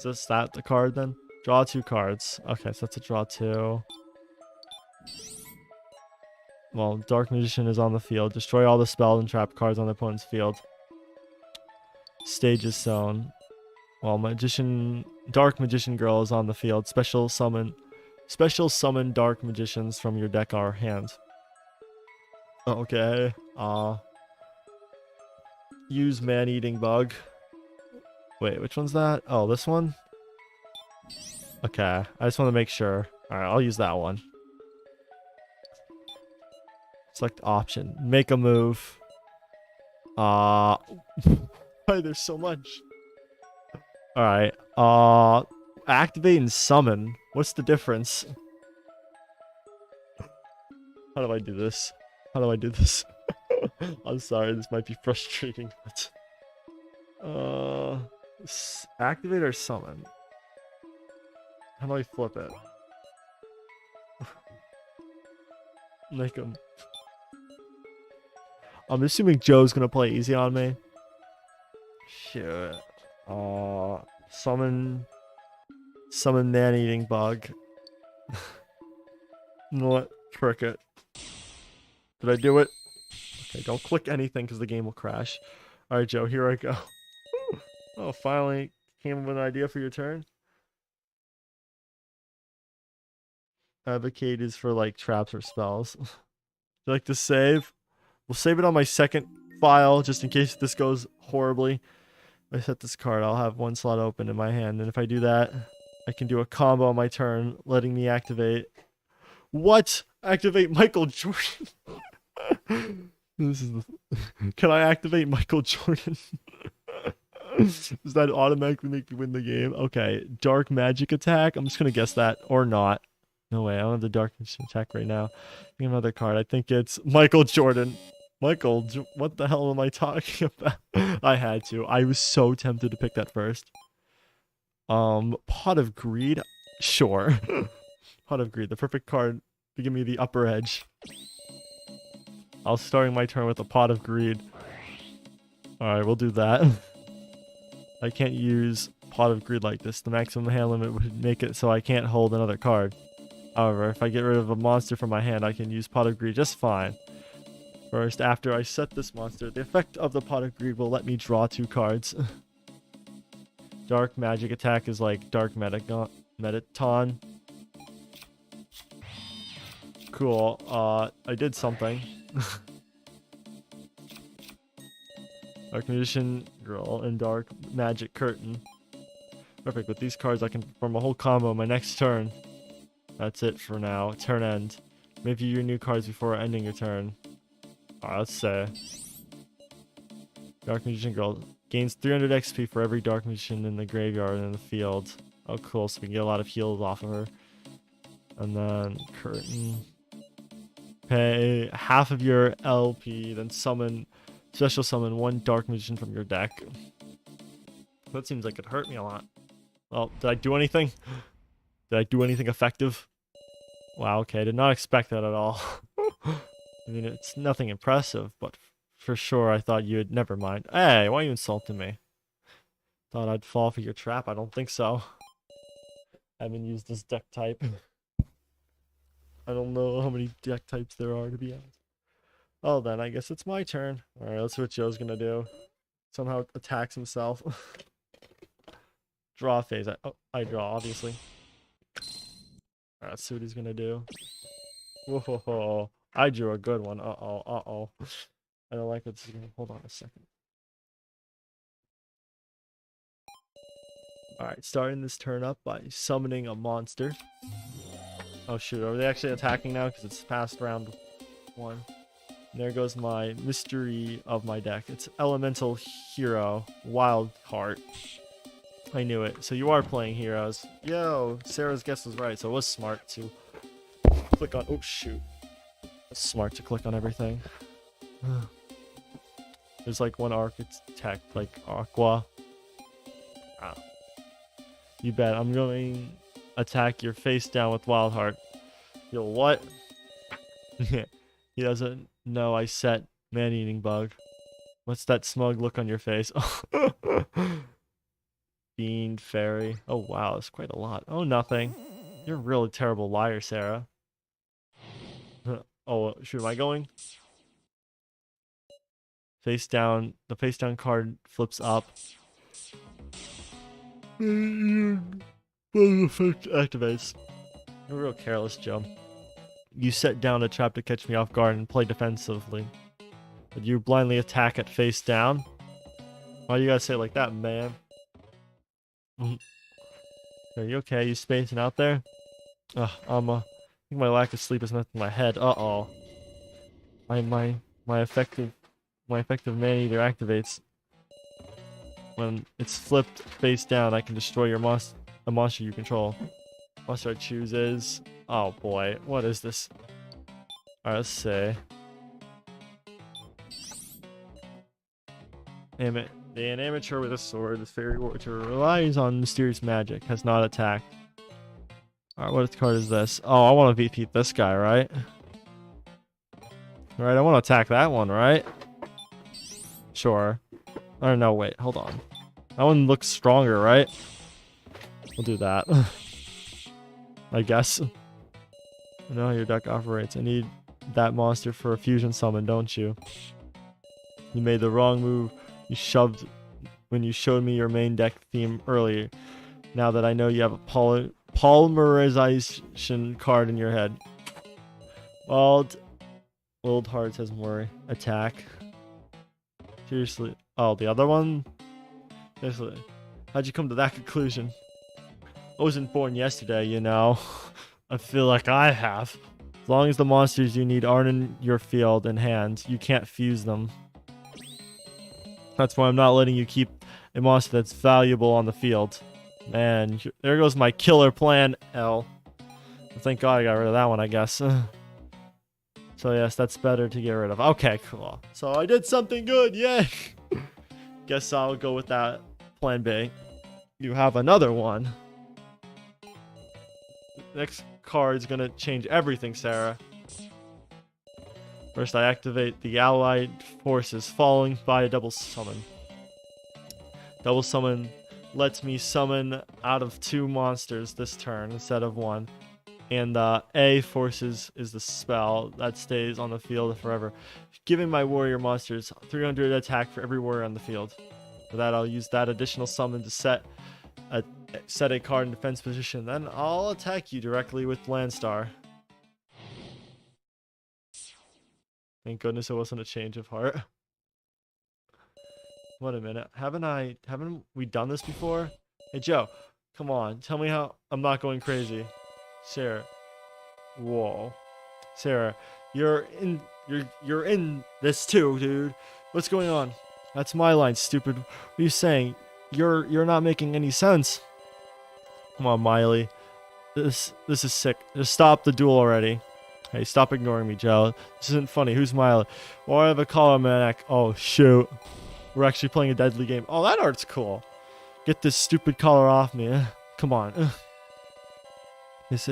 Is that the card then? Draw 2 cards. Okay, so that's a draw 2. Well, Dark Magician is on the field. Destroy all the spell and trap cards on the opponent's field. Stage is sown. Well, Dark Magician Girl is on the field. Special summon Dark Magicians from your deck or hand. Okay. Use Man-Eating Bug. Wait, which one's that? Oh, this one? Okay, I just want to make sure. Alright, I'll use that one. Select option. Make a move. Why there's so much? Alright. Activate and summon. What's the difference? How do I do this? I'm sorry, this might be frustrating, but activate or summon? How do I flip it? Make him. I'm assuming Joe's gonna play easy on me. Shit. Summon man-eating bug. You know what? Frick it. Did I do it? Okay, don't click anything because the game will crash. Alright, Joe, here I go. Oh, finally came up with an idea for your turn. Advocate is for like traps or spells. Would you like to save? We'll save it on my second file just in case this goes horribly. If I set this card, I'll have one slot open in my hand, and if I do that, I can do a combo on my turn, letting me activate. What? Activate Michael Jordan? This is the... Can I activate Michael Jordan? Does that automatically make me win the game? Okay, dark magic attack. I'm just gonna guess that or not. No way, I don't have the dark magic attack right now. I think another card. I think it's Michael Jordan. What the hell am I talking about? I had to. I was so tempted to pick that first. Pot of Greed? Sure. Pot of Greed, the perfect card to give me the upper edge. I'll starting my turn with a Pot of Greed. Alright, we'll do that. I can't use Pot of Greed like this. The maximum hand limit would make it so I can't hold another card. However, if I get rid of a monster from my hand, I can use Pot of Greed just fine. First, after I set this monster, the effect of the Pot of Greed will let me draw 2 cards. Dark magic attack is like Dark Mediton. Cool. I did something. Dark Magician Girl and Dark Magic Curtain. Perfect. With these cards, I can perform a whole combo my next turn. That's it for now. Turn end. Maybe your new cards before ending your turn. Alright, let's say. Dark Magician Girl gains 300 XP for every Dark Magician in the graveyard and in the field. Oh, cool. So we can get a lot of heals off of her. And then Curtain. Pay half of your LP, then special summon 1 Dark Magician from your deck. That seems like it hurt me a lot. Well, did I do anything? Did I do anything effective? Wow, okay. I did not expect that at all. I mean, it's nothing impressive, but for sure I thought you'd... Never mind. Hey, why are you insulting me? Thought I'd fall for your trap? I don't think so. I haven't used this deck type. I don't know how many deck types there are, to be honest. Oh, then I guess it's my turn. Alright, let's see what Joe's gonna do. Somehow attacks himself. Draw phase. I draw, obviously. Alright, let's see what he's gonna do. Whoa. I drew a good one. Uh-oh. I don't like what's going. Hold on a second. Alright, starting this turn up by summoning a monster. Oh shoot, are they actually attacking now? Because it's past round 1. And there goes my mystery of my deck. It's Elemental Hero, Wild Heart. I knew it. So you are playing heroes. Yo, Sarah's guess was right. So it was smart to click on... Oh shoot. It's smart to click on everything. There's like one architect, like Aqua. Ah. You bet. I'm going attack your face down with Wild Heart. Yo, what? He doesn't know I set man-eating bug. What's that smug look on your face? Fiend, fairy. Oh wow, that's quite a lot. Oh, nothing. You're a really terrible liar, Sarah. Oh, shoot, am I going? Face down. The face down card flips up. Effect activates. You're real careless, Joe. You set down a trap to catch me off guard and play defensively. But you blindly attack at face down? Why you gotta say it like that, man? Are you okay? You spacing out there? I think my lack of sleep is messing my head. Uh-oh. My effective man-eater activates. When it's flipped face down, I can destroy your a monster you control. Monster I choose is... Oh boy, what is this? Alright, let's see. An amateur with a sword, this fairy warrior relies on mysterious magic, has not attacked. Alright, what card is this? Oh, I want to VP this guy, right? Alright, I want to attack that one, right? Sure. Or no, wait, hold on. That one looks stronger, right? We'll do that. I guess. I know how your deck operates. I need that monster for a fusion summon, don't you? You made the wrong move. You shoved when you showed me your main deck theme earlier. Now that I know you have a polymerization card in your head. Old Heart has more attack. Seriously. Oh, the other one? Seriously. How'd you come to that conclusion? I wasn't born yesterday, you know. I feel like I have. As long as the monsters you need aren't in your field and hand, you can't fuse them. That's why I'm not letting you keep a monster that's valuable on the field. Man, there goes my killer plan, L. Thank God I got rid of that one, I guess. So yes, that's better to get rid of. Okay, cool. So I did something good, yay! Guess I'll go with that plan B. You have another one. Next card's gonna change everything, Sarah. First, I activate the allied forces, following by a double summon. Double summon lets me summon out of 2 monsters this turn instead of 1. And A forces is the spell that stays on the field forever, giving my warrior monsters 300 attack for every warrior on the field. For that, I'll use that additional summon to set a card in defense position. Then I'll attack you directly with Landstar. Thank goodness it wasn't a change of heart. Wait a minute. Haven't we done this before? Hey Joe, come on. Tell me how I'm not going crazy. Sarah. Whoa. Sarah, you're in this too, dude. What's going on? That's my line, stupid. What are you saying? You're not making any sense. Come on, Miley. This is sick. Just stop the duel already. Hey, stop ignoring me, Joe. This isn't funny. Who's Miley? Well, I have a collar maniac. Oh, shoot. We're actually playing a deadly game. Oh, that art's cool. Get this stupid collar off me. Come on. This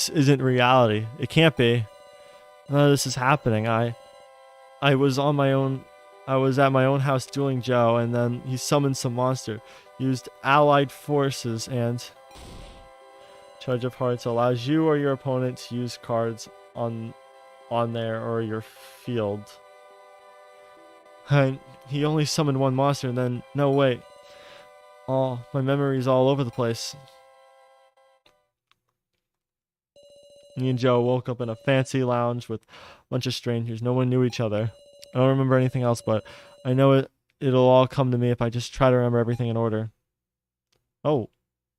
isn't reality. It can't be. None of this is happening. I was on my own. I was at my own house dueling Joe, and then he summoned some monster. Used allied forces and Charge of Hearts allows you or your opponent to use cards on there or your field. And he only summoned 1 monster, and then no wait. Oh, my memory's all over the place. Me and Joe woke up in a fancy lounge with a bunch of strangers. No one knew each other. I don't remember anything else, but I know it'll all come to me if I just try to remember everything in order. Oh,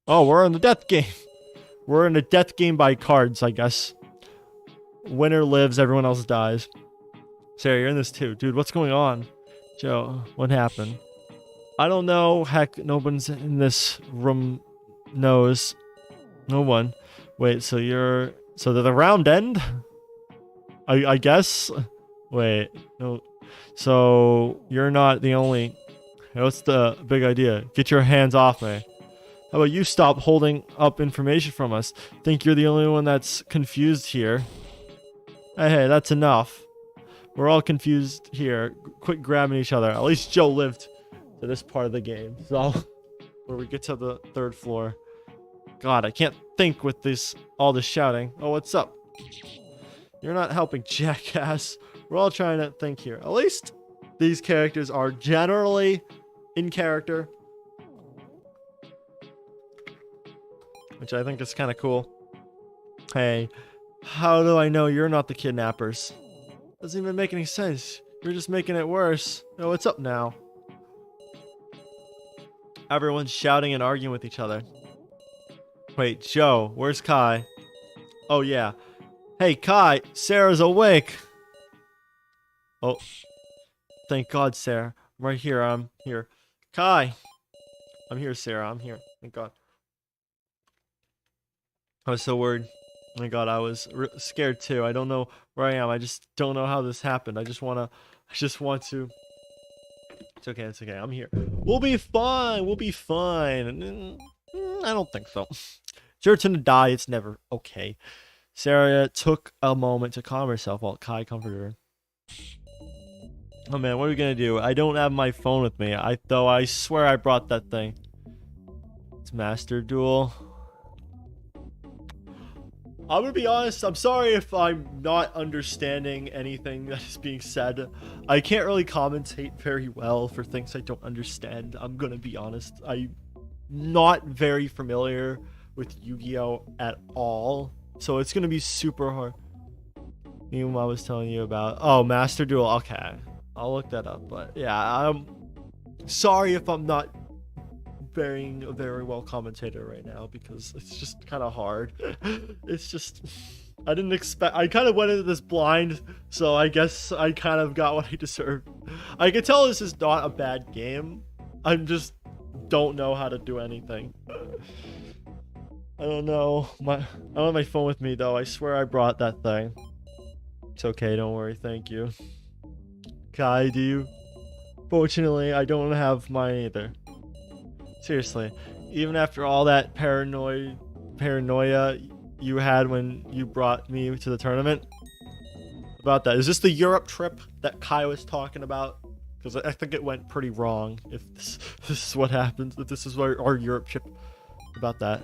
we're in the death game. We're in a death game by cards, I guess. Winner lives, everyone else dies. Sarah, you're in this too. Dude, what's going on? Joe, what happened? I don't know. Heck, no one's in this room knows. No one. Wait, so did the round end? I guess? Wait, no. So, you're not the only... What's the big idea? Get your hands off me. How about you stop holding up information from us? Think you're the only one that's confused here. Hey, that's enough. We're all confused here. Quit grabbing each other. At least Joe lived to this part of the game. So, where we get to the 3rd floor. God, I can't think with all this shouting. Oh, what's up? You're not helping, jackass. We're all trying to think here. At least these characters are generally in character. Which I think is kind of cool. Hey, how do I know you're not the kidnappers? Doesn't even make any sense. You're just making it worse. Oh, what's up now? Everyone's shouting and arguing with each other. Wait, Joe, where's Kai? Oh, yeah. Hey, Kai, Sarah's awake. Oh, thank God, Sarah. I'm right here. I'm here. Kai. I'm here, Sarah. I'm here. Thank God. I was so worried. Oh my God, I was scared too. I don't know where I am. I just don't know how this happened. I just want to. It's okay. It's okay. I'm here. We'll be fine. We'll be fine. I don't think so. It's your turn to die. It's never okay. Sarah took a moment to calm herself while Kai comforted her. Oh man, what are we gonna do? I don't have my phone with me. Though I swear I brought that thing. It's Master Duel. I'm gonna be honest, I'm sorry if I'm not understanding anything that is being said. I can't really commentate very well for things I don't understand. I'm gonna be honest. I'm not very familiar with Yu-Gi-Oh! At all. So it's gonna be super hard. Even I was telling you about. Oh, Master Duel. Okay. I'll look that up. But yeah, I'm sorry if I'm not being a very well commentator right now, because it's just kind of hard. It's just, I didn't expect, I kind of went into this blind, so I guess I kind of got what I deserved. I can tell this is not a bad game. I just don't know how to do anything. I don't know. I don't have my phone with me though. I swear I brought that thing. It's okay, don't worry, thank you. Kai, do you? Fortunately, I don't have mine either. Seriously, even after all that paranoia you had when you brought me to the tournament? About that. Is this the Europe trip that Kai was talking about? Because I think it went pretty wrong if this is what happens, if this is our Europe trip. About that.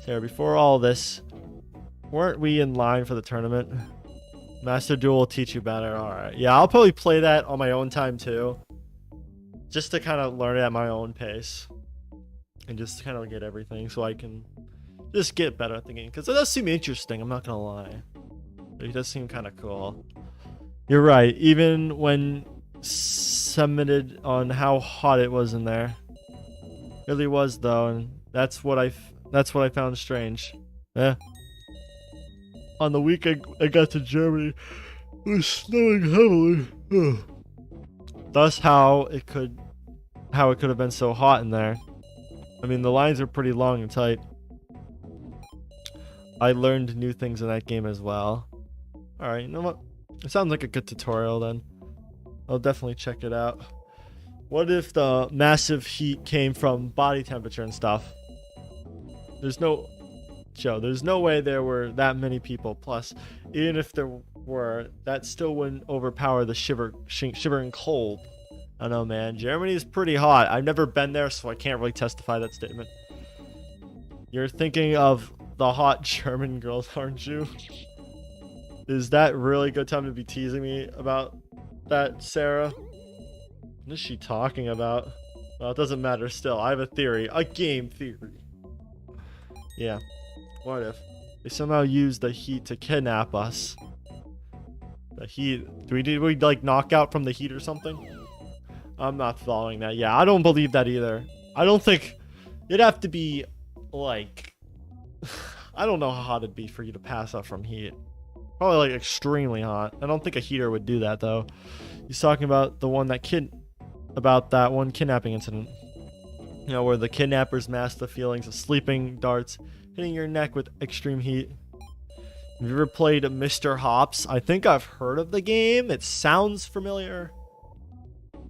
Sarah, before all this, weren't we in line for the tournament? Master Duel will teach you better. Alright. Yeah, I'll probably play that on my own time too. Just to kind of learn it at my own pace. And just kind of get everything so I can just get better at the game. Because it does seem interesting, I'm not going to lie. It does seem kind of cool. You're right. Even when submitted on how hot it was in there. It really was though. And that's what I found strange. Yeah. On the week I got to Germany, it was snowing heavily. Thus how it could have been so hot in there. I mean, the lines are pretty long and tight. I learned new things in that game as well. Alright, you know what? It sounds like a good tutorial then. I'll definitely check it out. What if the massive heat came from body temperature and stuff? There's no way there were that many people. Plus, even if there were, that still wouldn't overpower the shivering cold. I don't know, man. Germany is pretty hot. I've never been there, so I can't really testify that statement. You're thinking of the hot German girls, aren't you? Is that really a good time to be teasing me about that, Sarah? What is she talking about? Well, it doesn't matter still. I have a theory. A game theory. Yeah. What if they somehow use the heat to kidnap us? The heat. Do we like knock out from the heat or something? I'm not following that. Yeah, I don't believe that either. I don't think it'd have to be like, I don't know how hot it'd be for you to pass out from heat. Probably like extremely hot. I don't think a heater would do that though. He's talking about the one about that one kidnapping incident. You know, where the kidnappers mask the feelings of sleeping darts hitting your neck with extreme heat. Have you ever played Mr. Hops? I think I've heard of the game. It sounds familiar.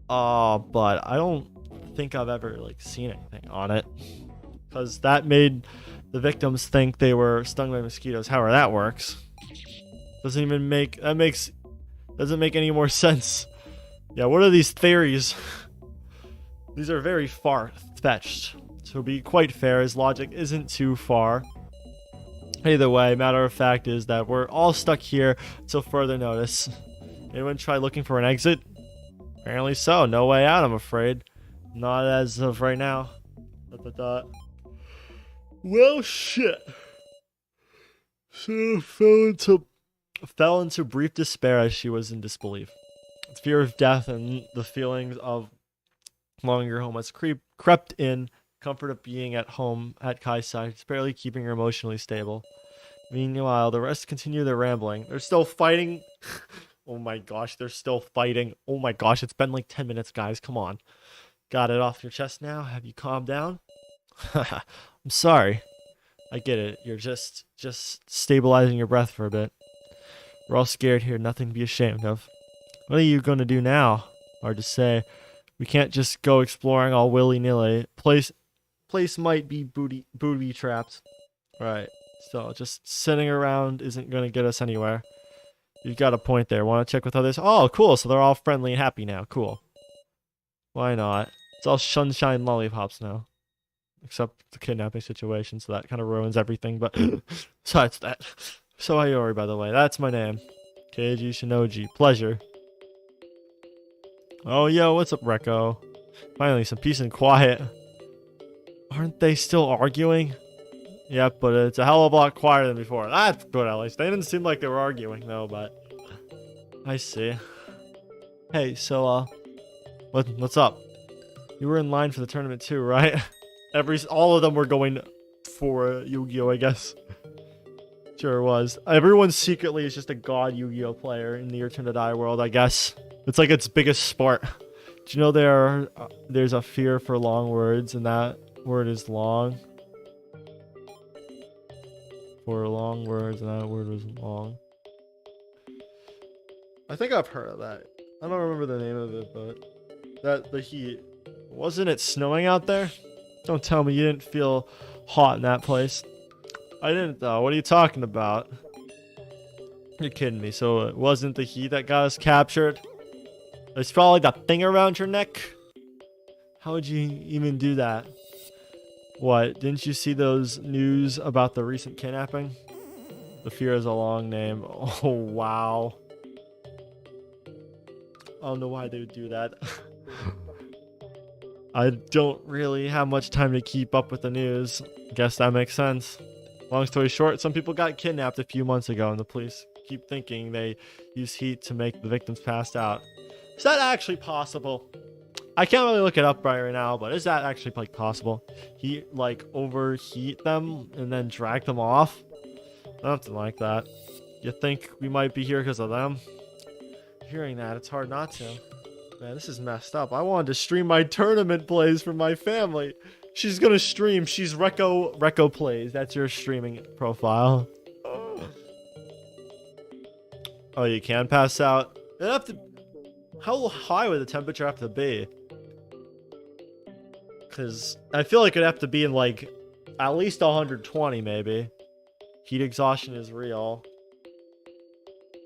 But I don't think I've ever like seen anything on it. Because that made the victims think they were stung by mosquitoes. However that works. Doesn't make any more sense. Yeah, what are these theories? These are very far-fetched. To be quite fair, his logic isn't too far. Either way, matter of fact is that we're all stuck here until further notice. Anyone try looking for an exit? Apparently so. No way out, I'm afraid. Not as of right now. Well, shit. So fell into brief despair as she was in disbelief. The fear of death and the feelings of longing her home has crept in. Comfort of being at home at Kai's side, it's barely keeping her emotionally stable. Meanwhile, the rest continue their rambling. They're still fighting. Oh my gosh, they're still fighting. Oh my gosh, it's been like 10 minutes, guys. Come on. Got it off your chest now? Have you calmed down? I'm sorry. I get it. You're just stabilizing your breath for a bit. We're all scared here. Nothing to be ashamed of. What are you going to do now? Hard to say. We can't just go exploring all willy-nilly. Place might be booby trapped. Right. So just sitting around isn't going to get us anywhere. You've got a point there. Want to check with others? Oh, cool. So they're all friendly and happy now. Cool. Why not? It's all sunshine lollipops now. Except the kidnapping situation, so that kind of ruins everything. But besides that. So Ayori, by the way. That's my name. Keiji Shinoji. Pleasure. Oh, yo, what's up, Rekko? Finally, some peace and quiet. Aren't they still arguing? Yep, but it's a hell of a lot quieter than before. That's good, at least. They didn't seem like they were arguing, though, but... I see. Hey, so, what's up? You were in line for the tournament, too, right? All of them were going for Yu-Gi-Oh, I guess. Sure was. Everyone secretly is just a god Yu-Gi-Oh player in the Your Turn to Die world, I guess. It's like its biggest sport. Do you know there's a fear for long words, and that word is long? For long words, and that word was long. I think I've heard of that. I don't remember the name of it, but the heat. Wasn't it snowing out there? Don't tell me you didn't feel hot in that place. I didn't though. What are you talking about? You're kidding me. So it wasn't the heat that got us captured? It's probably that thing around your neck? How would you even do that? What, didn't you see those news about the recent kidnapping? The fear is a long name. Oh, wow. I don't know why they would do that. I don't really have much time to keep up with the news. Guess that makes sense. Long story short, some people got kidnapped a few months ago, and the police keep thinking they use heat to make the victims pass out. Is that actually possible? I can't really look it up right now, but is that actually like possible? Heat, like, overheat them and then drag them off? Something like that. You think we might be here because of them? Hearing that, it's hard not to. Man, this is messed up. I wanted to stream my tournament plays for my family. She's gonna stream. She's Rekko Plays. That's your streaming profile. Oh, you can pass out? It'd have to... How high would the temperature have to be? Because I feel like it'd have to be in, like, at least 120, maybe. Heat exhaustion is real.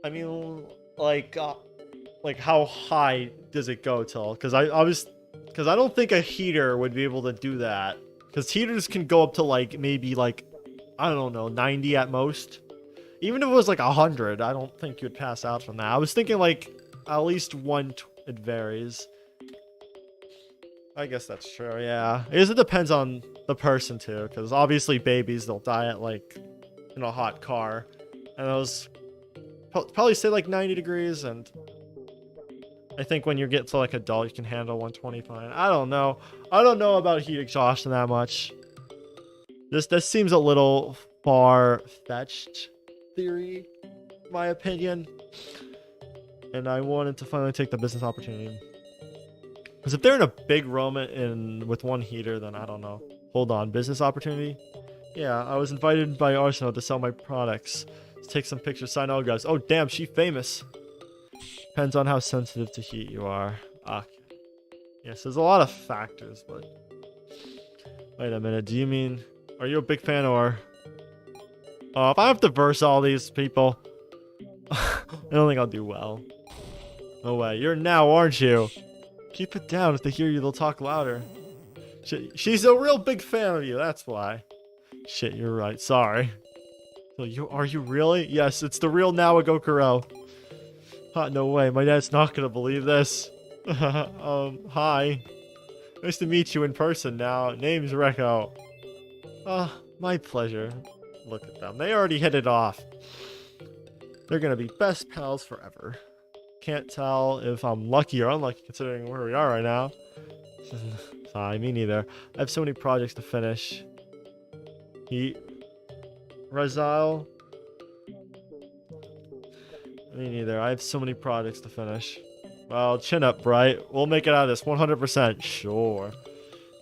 I mean, like how high does it go till? Because I don't think a heater would be able to do that. Because heaters can go up to, like, maybe, like, I don't know, 90 at most. Even if it was, like, 100, I don't think you'd pass out from that. I was thinking, like, at least it varies. I guess that's true, yeah. I guess it depends on the person, too. Because obviously babies, they'll die at, like, in a hot car. And those probably say, like, 90 degrees, and... I think when you get to like adult, you can handle 125. I don't know. I don't know about heat exhaustion that much. This seems a little far-fetched theory, in my opinion. And I wanted to finally take the business opportunity. Because if they're in a big room with one heater, then I don't know. Hold on, business opportunity? Yeah, I was invited by Arsenal to sell my products. Let's take some pictures, sign autographs. Oh, damn, she famous. Depends on how sensitive to heat you are. Okay. Yes, there's a lot of factors, but... Wait a minute, do you mean... Are you a big fan or... Oh, if I have to verse all these people... I don't think I'll do well. No way, you're now, aren't you? Keep it down. If they hear you, they'll talk louder. She's a real big fan of you, that's why. Shit, you're right, sorry. So are you really? Yes, it's the real Naogo Kuro. No way, my dad's not gonna believe this. Hi. Nice to meet you in person now. Name's Rekko. My pleasure. Look at them. They already hit it off. They're gonna be best pals forever. Can't tell if I'm lucky or unlucky considering where we are right now. Sorry, me neither. I have so many projects to finish. Razile? Me neither. I have so many projects to finish. Well, chin up, Bright. We'll make it out of this 100%. Sure.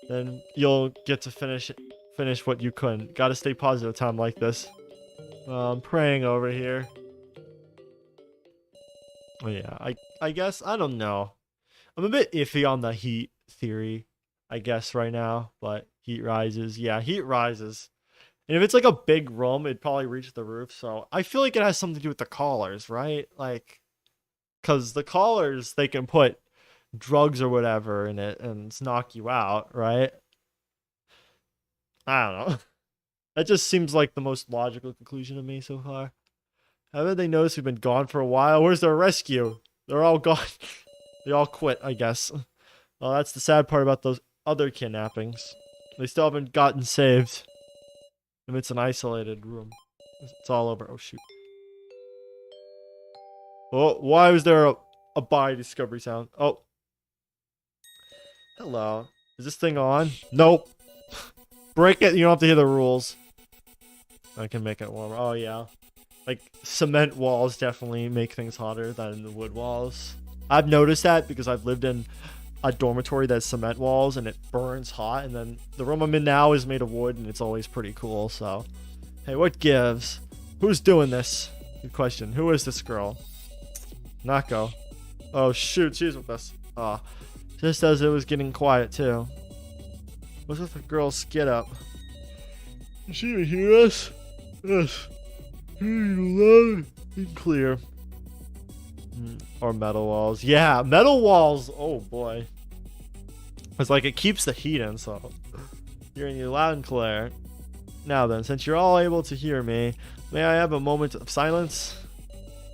Then you'll get to finish what you couldn't. Gotta stay positive a time like this. I'm praying over here. Oh yeah, I guess, I don't know. I'm a bit iffy on the heat theory, I guess, right now. But heat rises. Yeah, heat rises. And if it's like a big room, it'd probably reach the roof. So I feel like it has something to do with the collars, right? Like, because the collars, they can put drugs or whatever in it and knock you out, right? I don't know. That just seems like the most logical conclusion to me so far. Haven't they noticed we've been gone for a while? Where's their rescue? They're all gone. They all quit, I guess. Well, that's the sad part about those other kidnappings. They still haven't gotten saved. If it's an isolated room. It's all over. Oh, shoot. Oh, why was there a body discovery sound? Oh. Hello. Is this thing on? Nope. Break it. You don't have to hear the rules. I can make it warmer. Oh, yeah. Like, cement walls definitely make things hotter than the wood walls. I've noticed that because I've lived in a dormitory that's cement walls and it burns hot. And then the room I'm in now is made of wood and it's always pretty cool. So, hey, what gives? Who's doing this? Good question. Who is this girl? Nako. Oh, shoot. She's with us. Ah. Just as it was getting quiet, too. What's with the girl's get up? Did she even hear us? Yes. Loud and clear. Or metal walls. Yeah, metal walls. Oh, boy. It's like it keeps the heat in, so. Hearing you loud and clear. Now then, since you're all able to hear me, may I have a moment of silence?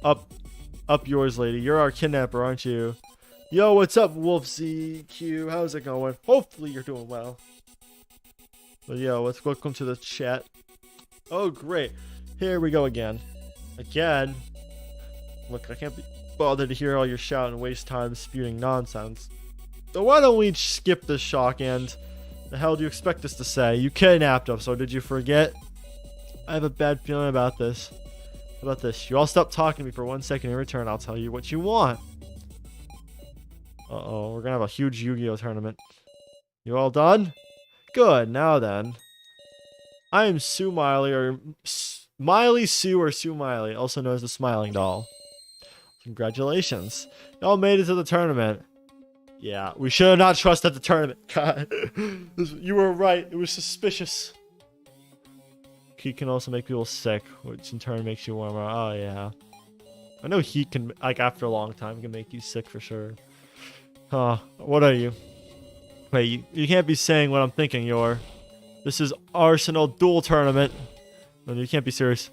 Up yours, lady. You're our kidnapper, aren't you? Yo, what's up, Wolf ZQ? How's it going? Hopefully you're doing well. But yo, welcome to the chat. Oh, great. Here we go again. Again. Look, I can't be bothered to hear all your shout and waste time spewing nonsense. So why don't we skip this shock end? The hell do you expect us to say? You kidnapped us, so did you forget? I have a bad feeling about this. How about this? You all stop talking to me for 1 second. In return, I'll tell you what you want. Uh-oh, we're gonna have a huge Yu-Gi-Oh tournament. You all done? Good, now then. I am Sue Miley, or Miley Sue, or Sue Miley, also known as the Smiling Doll. Congratulations. Y'all made it to the tournament. Yeah, we should have not trusted the tournament. God, you were right. It was suspicious. Heat can also make people sick, which in turn makes you warmer. Oh, yeah. I know heat can, like, after a long time, can make you sick for sure. Huh, what are you? Wait, you can't be saying what I'm thinking, This is Arsenal Duel Tournament. No, you can't be serious.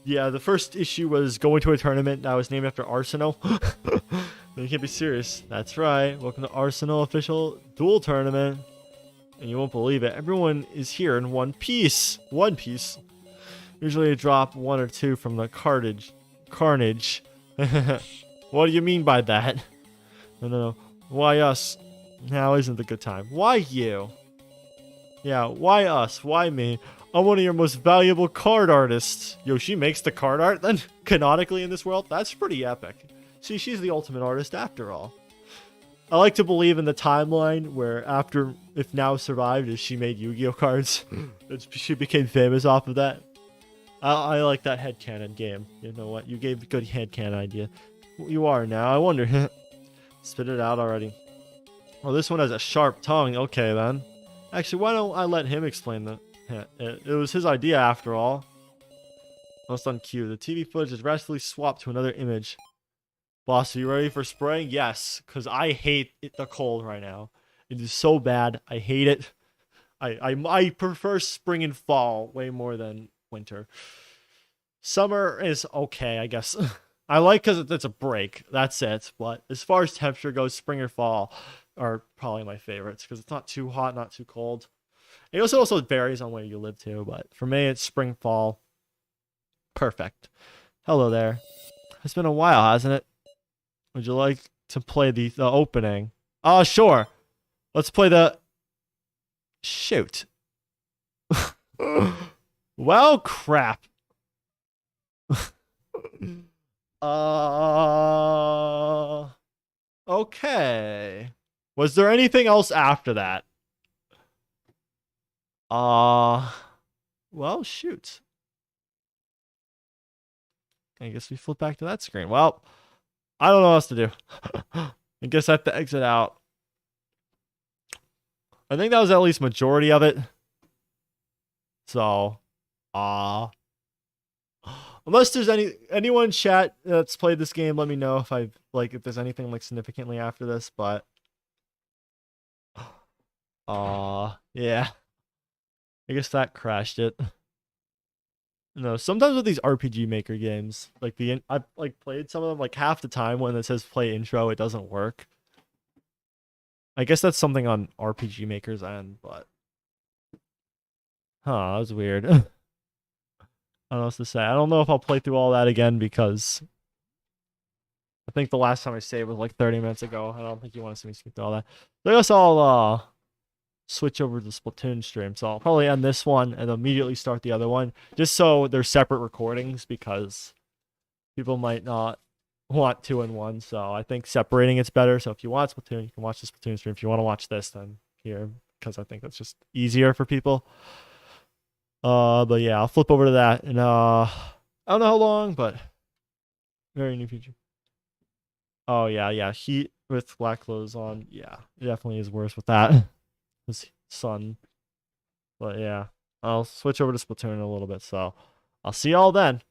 Yeah, the first issue was going to a tournament that was named after Arsenal. No, you can't be serious. That's right. Welcome to Arsenal Official Duel Tournament. And you won't believe it. Everyone is here in one piece. One piece. Usually you drop 1 or 2 from the carnage. What do you mean by that? No. Why us? Now isn't the good time. Why you? Yeah, why us? Why me? I'm one of your most valuable card artists. Yo, she makes the card art then? Canonically in this world? That's pretty epic. See, she's the ultimate artist after all. I like to believe in the timeline where after If Now survived, is she made Yu-Gi-Oh cards. She became famous off of that. I like that headcanon game. You know what? You gave a good headcanon idea. You are now. I wonder. Spit it out already. Well, this one has a sharp tongue. Okay, then. Actually, why don't I let him explain that? It was his idea, after all. Most on cue. The TV footage is rapidly swapped to another image. Boss, are you ready for spraying? Yes, because I hate the cold right now. It is so bad. I hate it. I prefer spring and fall way more than winter. Summer is okay, I guess. I like because it's a break. That's it. But as far as temperature goes, spring or fall are probably my favorites because it's not too hot, not too cold. It also varies on where you live too, but for me, it's spring, fall. Perfect. Hello there. It's been a while, hasn't it? Would you like to play the opening? Oh, sure. Let's play the... Shoot. Well, crap. Okay. Was there anything else after that? Well, shoot. I guess we flip back to that screen. Well, I don't know what else to do. I guess I have to exit out. I think that was at least majority of it. So, Ah. Unless there's anyone in chat that's played this game, let me know if I've like if there's anything like significantly after this, but yeah. I guess that crashed it. No, sometimes with these RPG Maker games, like I've like played some of them, like half the time when it says play intro, it doesn't work. I guess that's something on RPG Maker's end, but that was weird. I don't know what to say. I don't know if I'll play through all that again because I think the last time I saved was like 30 minutes ago. I don't think you want to see me skip through all that. So I guess I'll switch over to the Splatoon stream. So I'll probably end this one and immediately start the other one, just so they're separate recordings because people might not want two in one. So I think separating it's better. So if you want Splatoon, you can watch the Splatoon stream. If you want to watch this, then here, because I think that's just easier for people. But yeah, I'll flip over to that, and I don't know how long, but very near future. Oh yeah, heat with black clothes on. Yeah, it definitely is worse with that. This sun. But yeah, I'll switch over to Splatoon in a little bit. So I'll see y'all then.